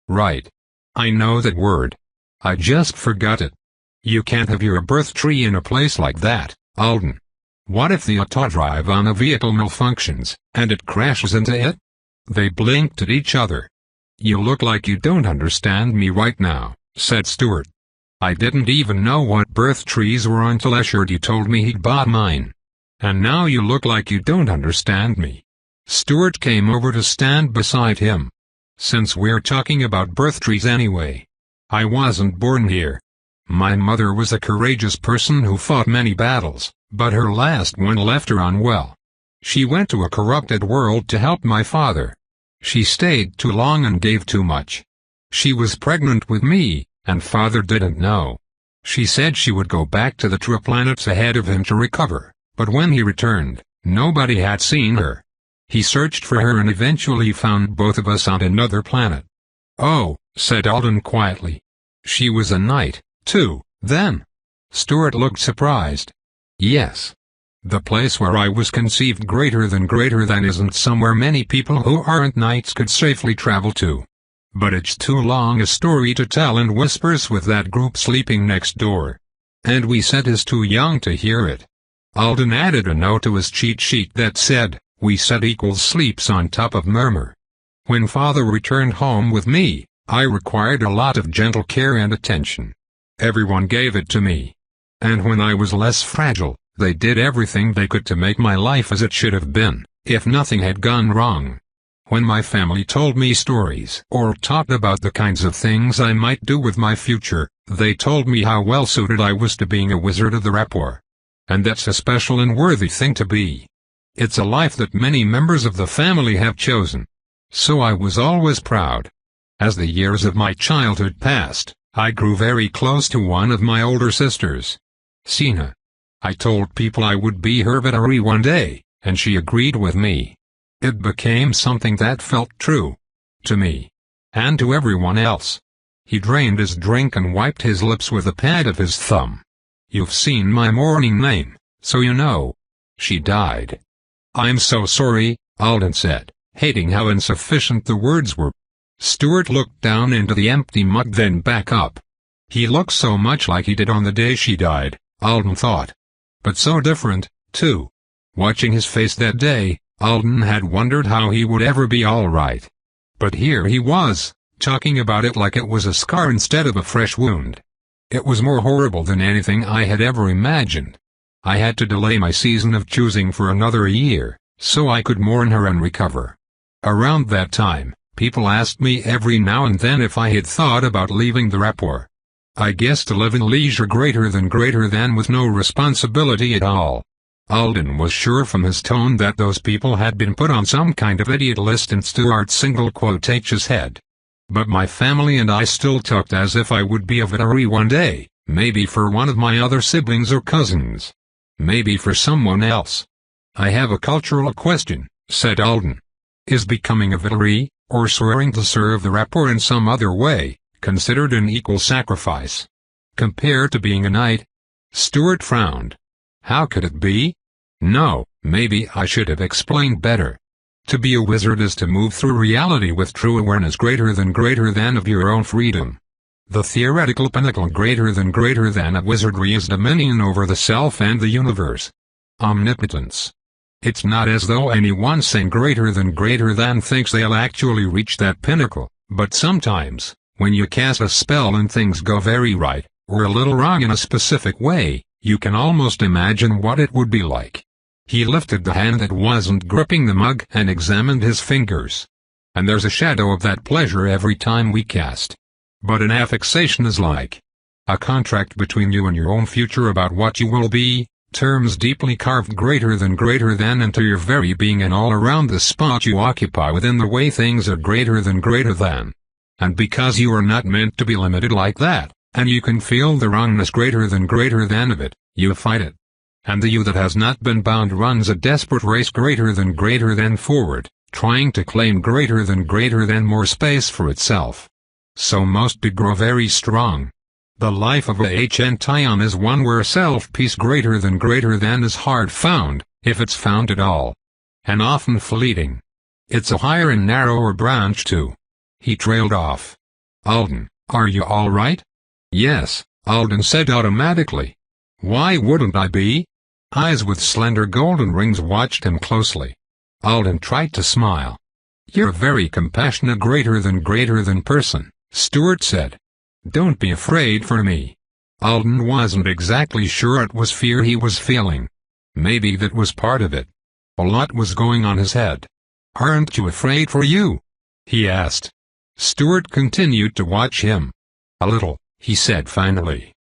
Right. I know that word. I just forgot it. You can't have your birth tree in a place like that, Alden. What if the autodrive on a vehicle malfunctions, and it crashes into it? They blinked at each other. You look like you don't understand me right now, said Stuart. I didn't even know what birth trees were until Escherty told me he'd bought mine. And now you look like you don't understand me. Stuart came over to stand beside him. Since we're talking about birth trees anyway. I wasn't born here. My mother was a courageous person who fought many battles, but her last one left her unwell. She went to a corrupted world to help my father. She stayed too long and gave too much. She was pregnant with me, and father didn't know. She said she would go back to the true planets ahead of him to recover, but when he returned, nobody had seen her. He searched for her and eventually found both of us on another planet. Oh, said Alden quietly. She was a knight, too, then? Stuart looked surprised. Yes. The place where I was conceived greater than isn't somewhere many people who aren't knights could safely travel to. But it's too long a story to tell in whispers with that group sleeping next door. And we said is too young to hear it. Alden added a note to his cheat sheet that said, we said equals sleeps on top of murmur. When father returned home with me, I required a lot of gentle care and attention. Everyone gave it to me. And when I was less fragile, they did everything they could to make my life as it should have been, if nothing had gone wrong. When my family told me stories or talked about the kinds of things I might do with my future, they told me how well suited I was to being a wizard of the rapport. And that's a special and worthy thing to be. It's a life that many members of the family have chosen. So I was always proud. As the years of my childhood passed, I grew very close to one of my older sisters. Sina. I told people I would be her veterinary one day, and she agreed with me. It became something that felt true. To me. And to everyone else. He drained his drink and wiped his lips with the pad of his thumb. You've seen my morning name, so you know. She died. I'm so sorry, Alden said, hating how insufficient the words were. Stuart looked down into the empty mug then back up. He looked so much like he did on the day she died, Alden thought. But so different, too. Watching his face that day, Alden had wondered how he would ever be all right. But here he was, talking about it like it was a scar instead of a fresh wound. It was more horrible than anything I had ever imagined. I had to delay my season of choosing for another year, so I could mourn her and recover. Around that time, people asked me every now and then if I had thought about leaving the rapport. I guess to live in leisure greater than with no responsibility at all. Alden was sure from his tone that those people had been put on some kind of idiot list in Stuart's single quote H's head. But my family and I still talked as if I would be a veterinary one day, maybe for one of my other siblings or cousins. Maybe for someone else. I have a cultural question, said Alden. Is becoming a veterinary, or swearing to serve the rapport in some other way, considered an equal sacrifice? Compared to being a knight? Stuart frowned. How could it be? No, maybe I should have explained better. To be a wizard is to move through reality with true awareness greater than of your own freedom. The theoretical pinnacle greater than of wizardry is dominion over the self and the universe. Omnipotence. It's not as though anyone saying greater than thinks they'll actually reach that pinnacle, but sometimes, when you cast a spell and things go very right, or a little wrong in a specific way, you can almost imagine what it would be like. He lifted the hand that wasn't gripping the mug and examined his fingers. And there's a shadow of that pleasure every time we cast. But an affixation is like a contract between you and your own future about what you will be, terms deeply carved greater than into your very being and all around the spot you occupy within the way things are greater than. And because you are not meant to be limited like that, and you can feel the wrongness greater than of it, you fight it. And the you that has not been bound runs a desperate race greater than forward, trying to claim greater than more space for itself. So most do grow very strong. The life of a Hntyon is one where self-peace greater than is hard found, if it's found at all. And often fleeting. It's a higher and narrower branch too. He trailed off. Alden, are you all right? Yes, Alden said automatically. Why wouldn't I be? Eyes with slender golden rings watched him closely. Alden tried to smile. You're a very compassionate greater than person, Stuart said. Don't be afraid for me. Alden wasn't exactly sure it was fear he was feeling. Maybe that was part of it. A lot was going on his head. Aren't you afraid for you? He asked. Stuart continued to watch him. A little, he said finally.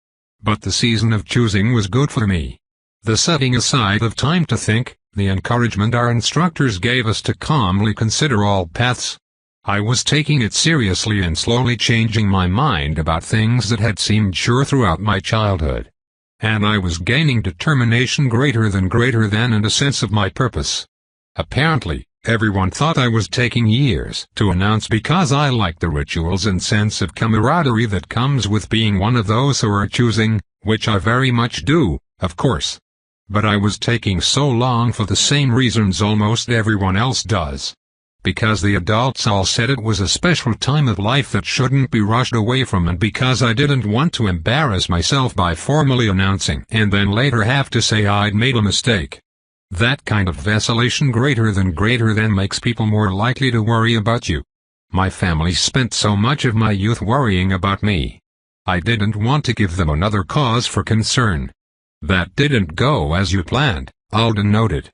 But the season of choosing was good for me. The setting aside of time to think, the encouragement our instructors gave us to calmly consider all paths. I was taking it seriously and slowly changing my mind about things that had seemed sure throughout my childhood. And I was gaining determination greater than and a sense of my purpose. Apparently, everyone thought I was taking years to announce because I liked the rituals and sense of camaraderie that comes with being one of those who are choosing, which I very much do, of course. But I was taking so long for the same reasons almost everyone else does. Because the adults all said it was a special time of life that shouldn't be rushed away from, and because I didn't want to embarrass myself by formally announcing and then later have to say I'd made a mistake. That kind of vacillation greater than makes people more likely to worry about you. My family spent so much of my youth worrying about me. I didn't want to give them another cause for concern. That didn't go as you planned, Alden noted.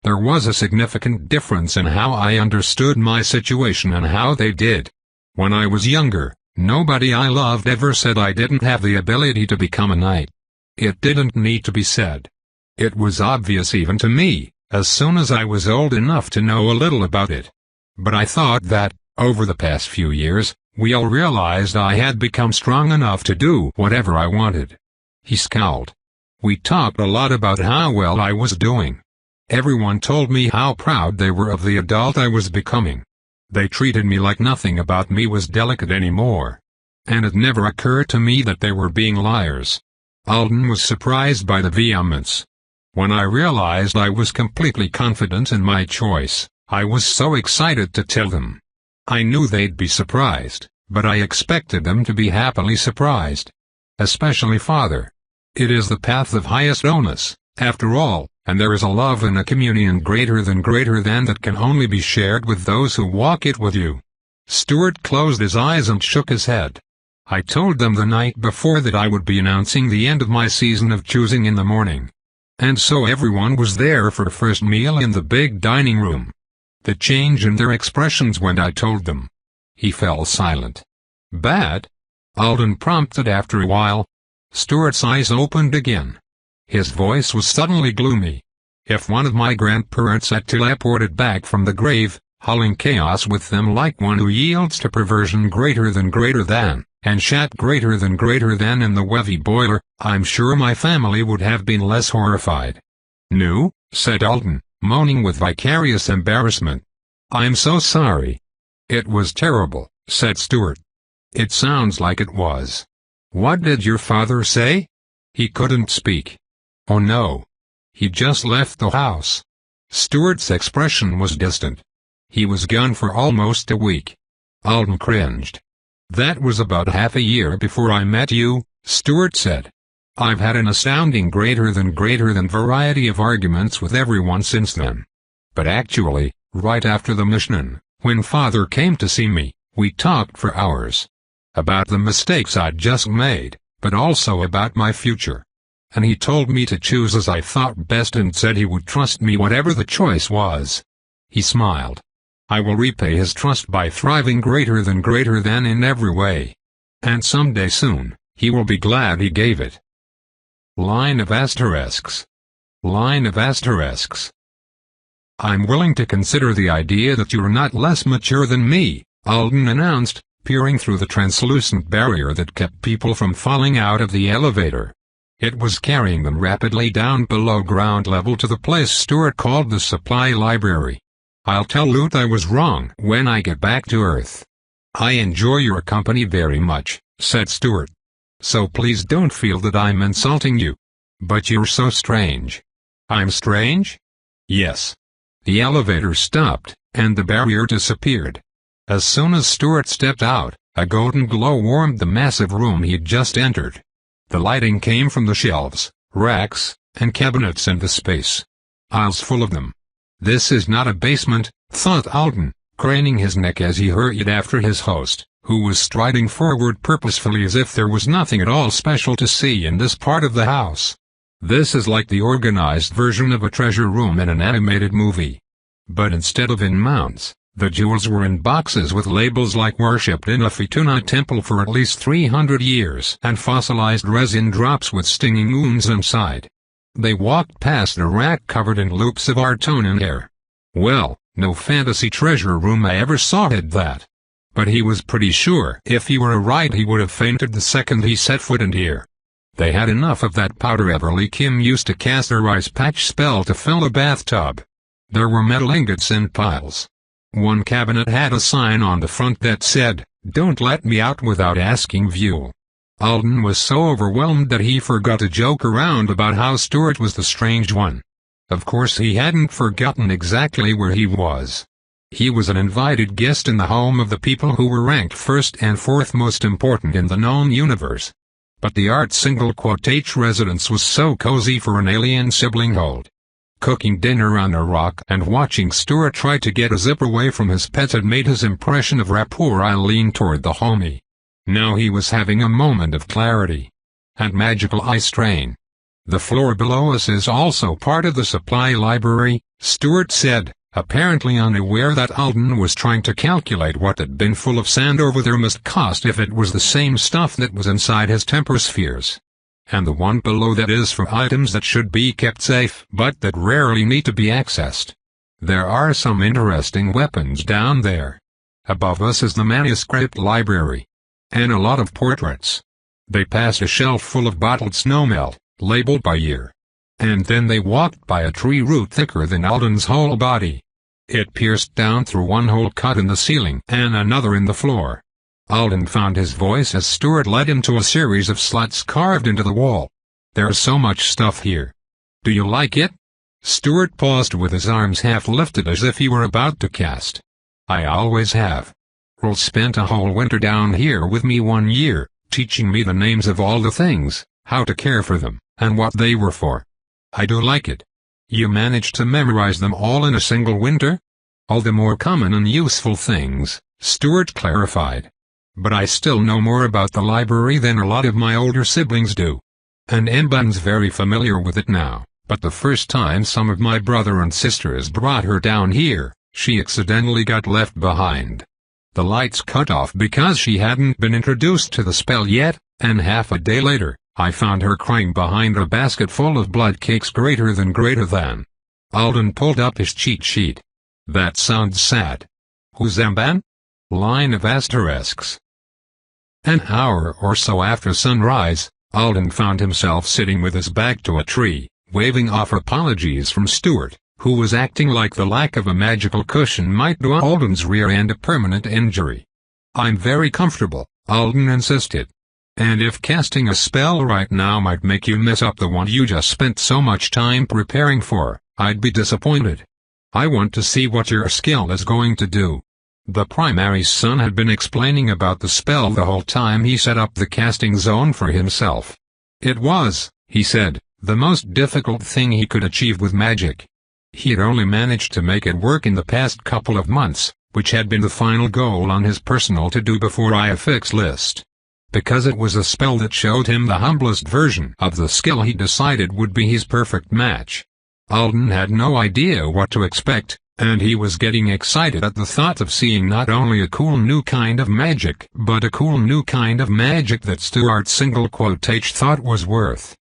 There was a significant difference in how I understood my situation and how they did. When I was younger, nobody I loved ever said I didn't have the ability to become a knight. It didn't need to be said. It was obvious even to me, as soon as I was old enough to know a little about it. But I thought that, over the past few years, we all realized I had become strong enough to do whatever I wanted. He scowled. We talked a lot about how well I was doing. Everyone told me how proud they were of the adult I was becoming. They treated me like nothing about me was delicate anymore. And it never occurred to me that they were being liars. Alden was surprised by the vehemence. When I realized I was completely confident in my choice, I was so excited to tell them. I knew they'd be surprised, but I expected them to be happily surprised. especially father. It is the path of highest onus, after all, and there is a love and a communion greater than that can only be shared with those who walk it with you. Stuart closed his eyes and shook his head. I told them the night before that I would be announcing the end of my season of choosing in the morning. And so everyone was there for first meal in the big dining room. The change in their expressions when I told them. He fell silent. Bad? Alden prompted after a while. Stuart's eyes opened again. His voice was suddenly gloomy. If one of my grandparents had teleported back from the grave, hauling chaos with them like one who yields to perversion greater than, and shat greater than in the Wevy boiler, I'm sure my family would have been less horrified. No, said Alden, moaning with vicarious embarrassment. I'm so sorry. It was terrible, said Stuart. It sounds like it was. What did your father say? He couldn't speak. Oh no. He just left the house. Stuart's expression was distant. He was gone for almost a week. Alden cringed. That was about half a year before I met you, Stuart said. I've had an astounding greater than variety of arguments with everyone since then. But actually, right after the mission, when father came to see me, we talked for hours. About the mistakes I'd just made, but also about my future. And he told me to choose as I thought best and said he would trust me whatever the choice was. He smiled. I will repay his trust by thriving greater than in every way. And someday soon, he will be glad he gave it. Line of asterisks. Line of asterisks. I'm willing to consider the idea that you are not less mature than me, Alden announced, peering through the translucent barrier that kept people from falling out of the elevator. It was carrying them rapidly down below ground level to the place Stuart called the supply library. I'll tell Loot I was wrong when I get back to Earth. I enjoy your company very much, said Stuart. So please don't feel that I'm insulting you. But you're so strange. I'm strange? Yes. The elevator stopped, and the barrier disappeared. As soon as Stuart stepped out, a golden glow warmed the massive room he'd just entered. The lighting came from the shelves, racks, and cabinets in the space. Aisles full of them. This is not a basement, thought Alden, craning his neck as he hurried after his host, who was striding forward purposefully as if there was nothing at all special to see in this part of the house. This is like the organized version of a treasure room in an animated movie. But instead of in mounts, the jewels were in boxes with labels like worshipped in a Fituna temple for at least 300 years and fossilized resin drops with stinging wounds inside. They walked past a rack covered in loops of Artonan hair. Well, no fantasy treasure room I ever saw had that. But he was pretty sure if he were right he would have fainted the second he set foot in here. They had enough of that powder Everly Kim used to cast her ice patch spell to fill a bathtub. There were metal ingots in piles. One cabinet had a sign on the front that said, "Don't let me out without asking Vule." Alden was so overwhelmed that he forgot to joke around about how Stuart was the strange one. Of course he hadn't forgotten exactly where he was. He was an invited guest in the home of the people who were ranked first and fourth most important in the known universe. But the art single quotage residence was so cozy for an alien sibling hold. Cooking dinner on a rock and watching Stuart try to get a zip away from his pet had made his impression of rapport lean toward the homie. Now he was having a moment of clarity. And magical eye strain. The floor below us is also part of the supply library, Stuart said, apparently unaware that Alden was trying to calculate what that bin full of sand over there must cost if it was the same stuff that was inside his temper spheres. And the one below that is for items that should be kept safe but that rarely need to be accessed. There are some interesting weapons down there. Above us is the manuscript library. And a lot of portraits. They passed a shelf full of bottled snowmelt, labeled by year. And then they walked by a tree root thicker than Alden's whole body. It pierced down through one hole cut in the ceiling and another in the floor. Alden found his voice as Stuart led him to a series of slots carved into the wall. There's so much stuff here. Do you like it? Stuart paused with his arms half lifted as if he were about to cast. I always have. Rol spent a whole winter down here with me one year, teaching me the names of all the things, how to care for them, and what they were for. I do like it. You managed to memorize them all in a single winter? All the more common and useful things, Stuart clarified. But I still know more about the library than a lot of my older siblings do. And Mban's very familiar with it now, but the first time some of my brother and sisters brought her down here, she accidentally got left behind. The lights cut off because she hadn't been introduced to the spell yet, and half a day later, I found her crying behind a basket full of blood cakes greater than. Alden pulled up his cheat sheet. That sounds sad. Who's Mban? Line of asterisks. An hour or so after sunrise, Alden found himself sitting with his back to a tree, waving off apologies from Stuart, who was acting like the lack of a magical cushion might do Alden's rear end a permanent injury. I'm very comfortable, Alden insisted. And if casting a spell right now might make you mess up the one you just spent so much time preparing for, I'd be disappointed. I want to see what your skill is going to do. The primary's son had been explaining about the spell the whole time he set up the casting zone for himself. It was, he said, the most difficult thing he could achieve with magic. He had only managed to make it work in the past couple of months, which had been the final goal on his personal to-do before IFX list. Because it was a spell that showed him the humblest version of the skill he decided would be his perfect match. Alden had no idea what to expect, and he was getting excited at the thought of seeing not only a cool new kind of magic, but a cool new kind of magic that Stuart's single quotation thought was worth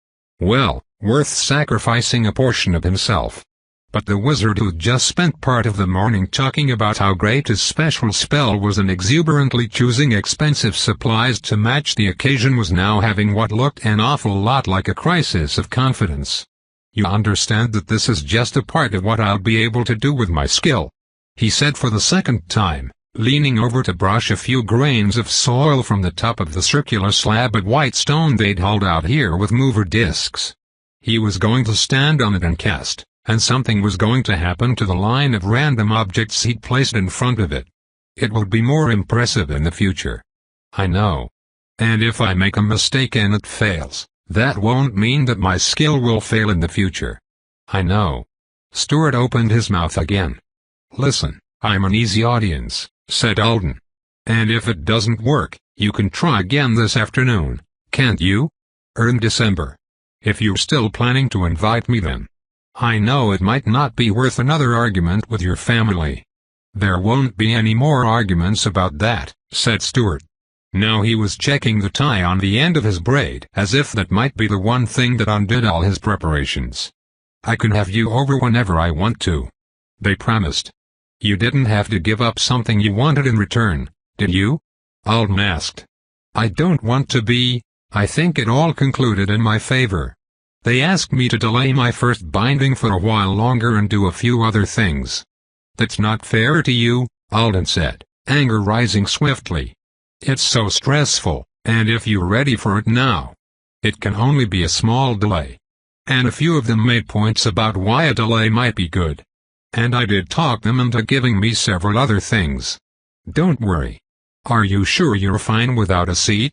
sacrificing a portion of himself. But the wizard who'd just spent part of the morning talking about how great his special spell was and exuberantly choosing expensive supplies to match the occasion was now having what looked an awful lot like a crisis of confidence. You understand that this is just a part of what I'll be able to do with my skill, he said for the second time, leaning over to brush a few grains of soil from the top of the circular slab of white stone they'd hauled out here with mover discs. He was going to stand on it and cast, and something was going to happen to the line of random objects he'd placed in front of it. It would be more impressive in the future. I know. And if I make a mistake and it fails, that won't mean that my skill will fail in the future. I know. Stuart opened his mouth again. Listen, I'm an easy audience, said Alden. And if it doesn't work, you can try again this afternoon, can't you? Or in December. If you're still planning to invite me then. I know it might not be worth another argument with your family. There won't be any more arguments about that, said Stuart. Now he was checking the tie on the end of his braid as if that might be the one thing that undid all his preparations. I can have you over whenever I want to. They promised. You didn't have to give up something you wanted in return, did you? Alden asked. I don't want to be. I think it all concluded in my favor. They asked me to delay my first binding for a while longer and do a few other things. That's not fair to you, Alden said, anger rising swiftly. It's so stressful, and if you're ready for it now, it can only be a small delay. And a few of them made points about why a delay might be good. And I did talk them into giving me several other things. Don't worry. Are you sure you're fine without a seat?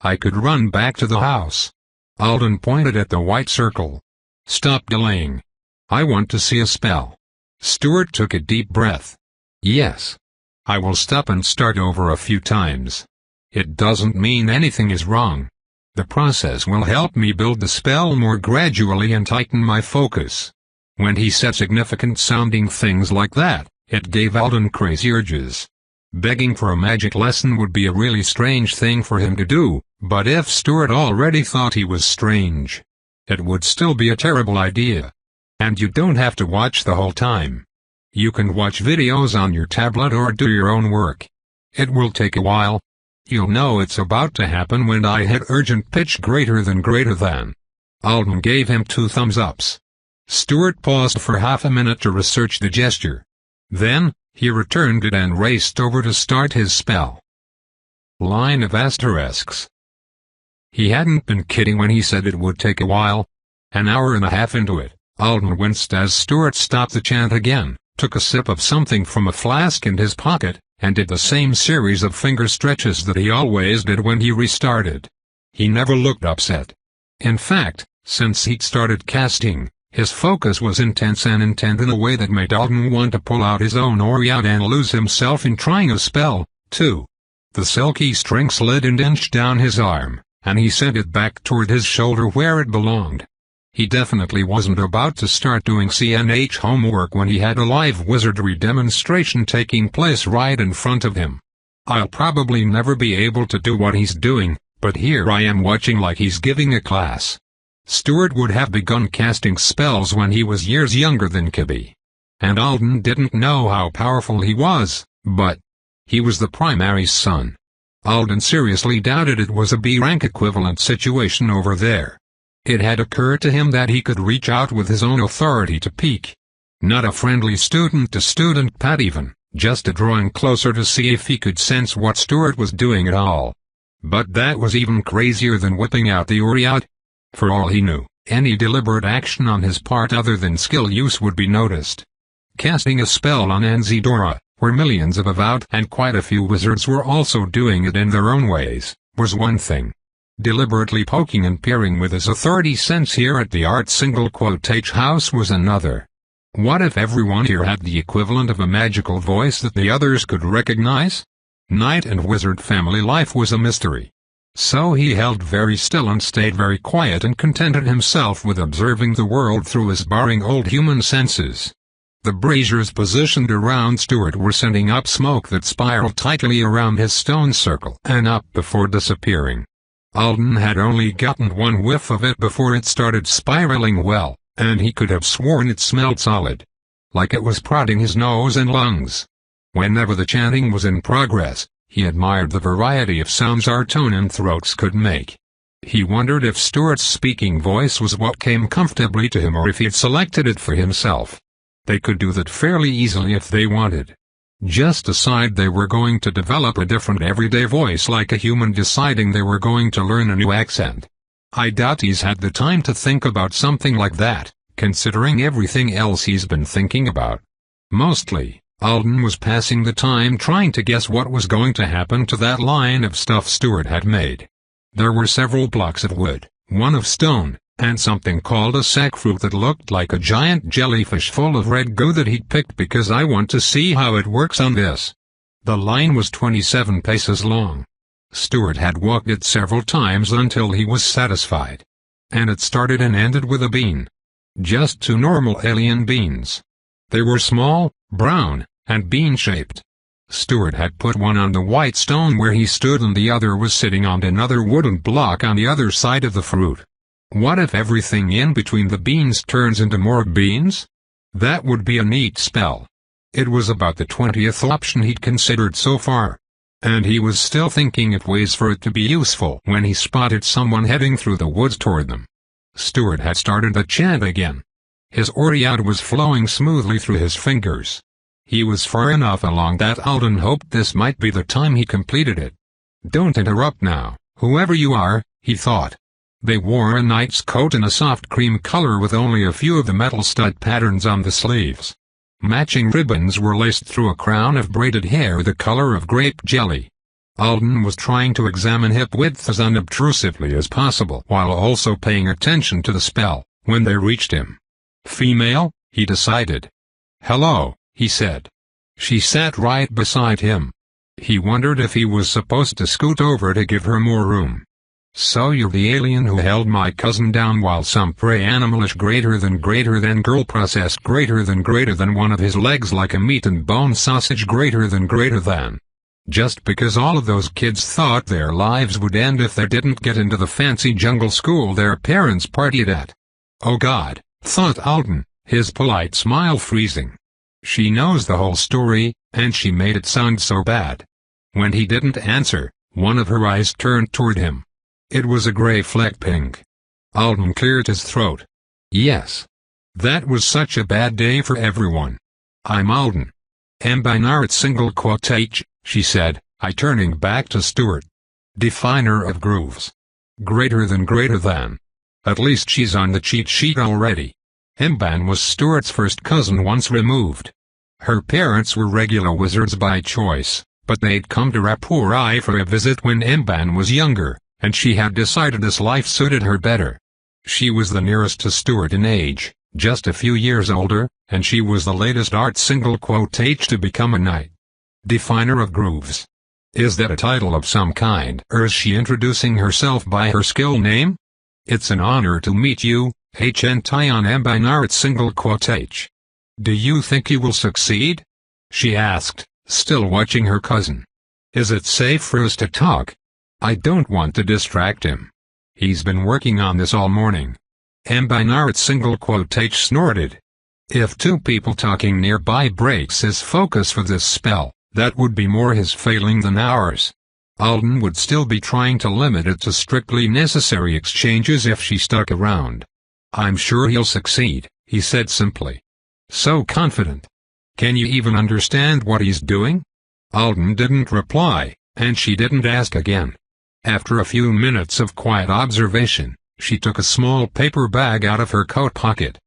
I could run back to the house. Alden pointed at the white circle. Stop delaying. I want to see a spell. Stuart took a deep breath. Yes. I will stop and start over a few times. It doesn't mean anything is wrong. The process will help me build the spell more gradually and tighten my focus. When he said significant-sounding things like that, it gave Alden crazy urges. Begging for a magic lesson would be a really strange thing for him to do, but if Stuart already thought he was strange, it would still be a terrible idea. And you don't have to watch the whole time. You can watch videos on your tablet or do your own work. It will take a while. You'll know it's about to happen when I hit urgent pitch greater than. Alden gave him 2 thumbs-ups. Stuart paused for half a minute to research the gesture. Then, he returned it and raced over to start his spell. Line of asterisks. He hadn't been kidding when he said it would take a while. An hour and a half into it, Alden winced as Stuart stopped the chant again, took a sip of something from a flask in his pocket, and did the same series of finger stretches that he always did when he restarted. He never looked upset. In fact, since he'd started casting, his focus was intense and intent in a way that made Alden want to pull out his own Oriat and lose himself in trying a spell, too. The silky string slid and inched down his arm, and he sent it back toward his shoulder where it belonged. He definitely wasn't about to start doing CNH homework when he had a live wizardry demonstration taking place right in front of him. I'll probably never be able to do what he's doing, but here I am watching like he's giving a class. Stuart would have begun casting spells when he was years younger than Kibby. And Alden didn't know how powerful he was, but he was the primary's son. Alden seriously doubted it was a B-rank equivalent situation over there. It had occurred to him that he could reach out with his own authority to peek. Not a friendly student-to-student pat even, just a drawing closer to see if he could sense what Stuart was doing at all. But that was even crazier than whipping out the Oriat. For all he knew, any deliberate action on his part other than skill use would be noticed. Casting a spell on Anzidora, where millions of avowed and quite a few wizards were also doing it in their own ways, was one thing. Deliberately poking and peering with his authority sense here at the art single quotage house was another. What if everyone here had the equivalent of a magical voice that the others could recognize? Knight and wizard family life was a mystery. So he held very still and stayed very quiet and contented himself with observing the world through his barring old human senses. The braziers positioned around Stuart were sending up smoke that spiraled tightly around his stone circle and up before disappearing. Alden had only gotten one whiff of it before it started spiraling well, and he could have sworn it smelled solid. Like it was prodding his nose and lungs. Whenever the chanting was in progress, he admired the variety of sounds Artonan throats could make. He wondered if Stuart's speaking voice was what came comfortably to him or if he had selected it for himself. They could do that fairly easily if they wanted. Just decide they were going to develop a different everyday voice like a human deciding they were going to learn a new accent. I doubt he's had the time to think about something like that, considering everything else he's been thinking about. Mostly, Alden was passing the time trying to guess what was going to happen to that line of stuff Stuart had made. There were several blocks of wood, one of stone, and something called a sackfruit that looked like a giant jellyfish full of red goo that he'd picked because I want to see how it works on this. The line was 27 paces long. Stuart had walked it several times until he was satisfied. And it started and ended with a bean. Just two normal alien beans. They were small, brown, and bean-shaped. Stuart had put one on the white stone where he stood and the other was sitting on another wooden block on the other side of the fruit. What if everything in between the beans turns into more beans? That would be a neat spell. It was about the 20th option he'd considered so far. And he was still thinking of ways for it to be useful when he spotted someone heading through the woods toward them. Stuart had started the chant again. His Oriat was flowing smoothly through his fingers. He was far enough along that Alden hoped this might be the time he completed it. Don't interrupt now, whoever you are, he thought. They wore a knight's coat in a soft cream color with only a few of the metal stud patterns on the sleeves. Matching ribbons were laced through a crown of braided hair the color of grape jelly. Alden was trying to examine hip width as unobtrusively as possible while also paying attention to the spell, when they reached him. Female, he decided. Hello, he said. She sat right beside him. He wondered if he was supposed to scoot over to give her more room. So you're the alien who held my cousin down while some prey animalish greater than girl processed greater than one of his legs like a meat and bone sausage greater than. Just because all of those kids thought their lives would end if they didn't get into the fancy jungle school their parents partied at. Oh God, thought Alden, his polite smile freezing. She knows the whole story, and she made it sound so bad. When he didn't answer, one of her eyes turned toward him. It was a gray fleck pink. Alden cleared his throat. Yes. That was such a bad day for everyone. I'm Alden. Binary single quotage, she said, turning back to Stuart. Definer of grooves. Greater than. At least she's on the cheat sheet already. Mban was Stuart's first cousin once removed. Her parents were regular wizards by choice, but they'd come to Rapuri for a visit when Mban was younger, and she had decided this life suited her better. She was the nearest to Stuart in age, just a few years older, and she was the latest art single quote-h to become a knight. Definer of grooves. Is that a title of some kind, or is she introducing herself by her skill name? It's an honor to meet you, Hn Ambinarit single quote-h. Do you think you will succeed? She asked, still watching her cousin. Is it safe for us to talk? I don't want to distract him. He's been working on this all morning. Ambinarit single quote-h snorted. If two people talking nearby breaks his focus for this spell, that would be more his failing than ours. Alden would still be trying to limit it to strictly necessary exchanges if she stuck around. I'm sure he'll succeed, he said simply. So confident. Can you even understand what he's doing? Alden didn't reply, and she didn't ask again. After a few minutes of quiet observation, she took a small paper bag out of her coat pocket.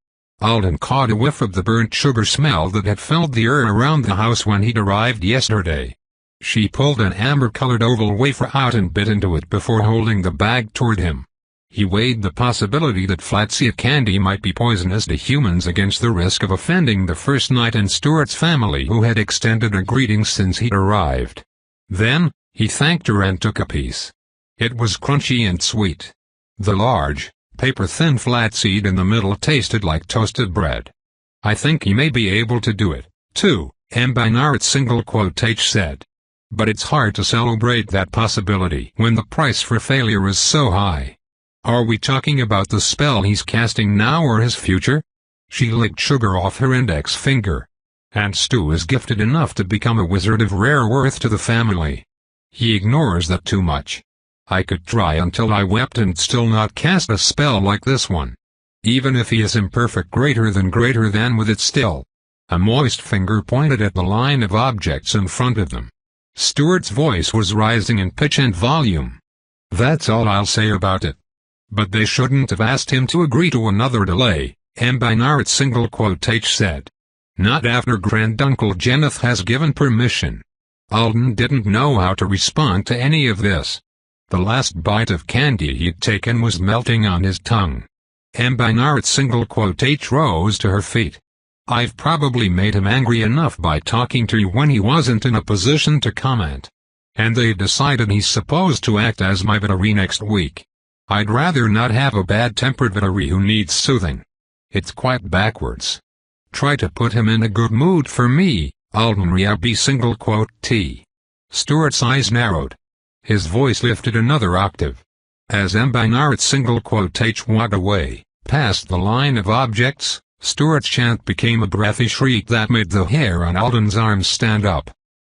Alden caught a whiff of the burnt sugar smell that had filled the air around the house when he'd arrived yesterday. She pulled an amber-colored oval wafer out and bit into it before holding the bag toward him. He weighed the possibility that flaxseed candy might be poisonous to humans against the risk of offending the first knight in Stuart's family who had extended a greeting since he'd arrived. Then, he thanked her and took a piece. It was crunchy and sweet. The large, paper-thin flaxseed in the middle tasted like toasted bread. I think he may be able to do it, too, Ambinarit single quote-h said. But it's hard to celebrate that possibility when the price for failure is so high. Are we talking about the spell he's casting now or his future? She licked sugar off her index finger. And Stu is gifted enough to become a wizard of rare worth to the family. He ignores that too much. I could try until I wept and still not cast a spell like this one. Even if he is imperfect greater than with it still. A moist finger pointed at the line of objects in front of them. Stuart's voice was rising in pitch and volume. That's all I'll say about it. But they shouldn't have asked him to agree to another delay, Ambinarit single quote-h said. Not after Granduncle Jenneth has given permission. Alden didn't know how to respond to any of this. The last bite of candy he'd taken was melting on his tongue. Ambinarit single quote-h rose to her feet. I've probably made him angry enough by talking to you when he wasn't in a position to comment. And they've decided he's supposed to act as my veterinary next week. I'd rather not have a bad-tempered veterinary who needs soothing. It's quite backwards. Try to put him in a good mood for me, Alden Riabi single quote-t. Stuart's eyes narrowed. His voice lifted another octave. As Ambinarit single quote-h walked away, past the line of objects, Stuart's chant became a breathy shriek that made the hair on Alden's arms stand up.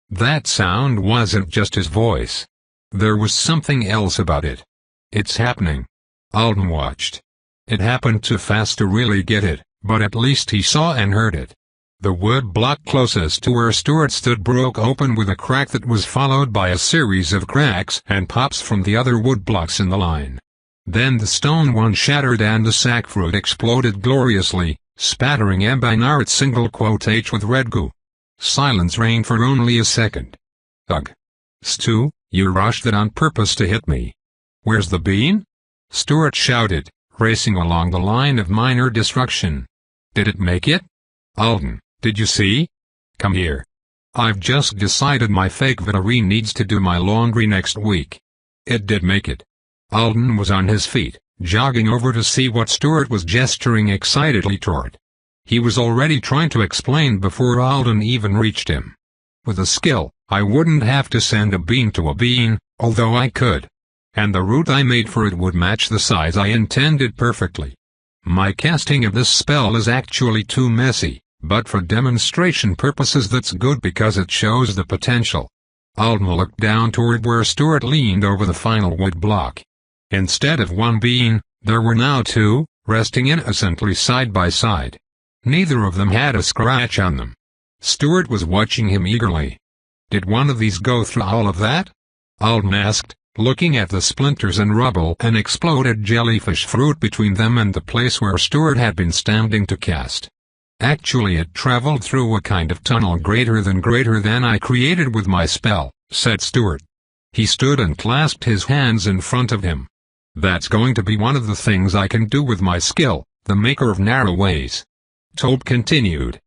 That sound wasn't just his voice. There was something else about it. It's happening. Alden watched. It happened too fast to really get it, but at least he saw and heard it. The wood block closest to where Stuart stood broke open with a crack that was followed by a series of cracks and pops from the other wood blocks in the line. Then the stone one shattered and the sackfruit exploded gloriously, spattering Ambinarit single quote-h with red goo. Silence reigned for only a second. Ugh. Stu, you rushed that on purpose to hit me. Where's the bean? Stuart shouted, racing along the line of minor destruction. Did it make it? Alden, did you see? Come here. I've just decided my fake veterinary needs to do my laundry next week. It did make it. Alden was on his feet, jogging over to see what Stuart was gesturing excitedly toward. He was already trying to explain before Alden even reached him. With a skill, I wouldn't have to send a bean to a bean, although I could. And the route I made for it would match the size I intended perfectly. My casting of this spell is actually too messy, but for demonstration purposes that's good because it shows the potential. Alden looked down toward where Stuart leaned over the final wood block. Instead of one bean, there were now two, resting innocently side by side. Neither of them had a scratch on them. Stuart was watching him eagerly. Did one of these go through all of that? Alden asked, looking at the splinters and rubble and exploded jellyfish fruit between them and the place where Stuart had been standing to cast. Actually it traveled through a kind of tunnel greater than I created with my spell, said Stuart. He stood and clasped his hands in front of him. "That's going to be one of the things I can do with my skill, the maker of narrow ways." Toad continued,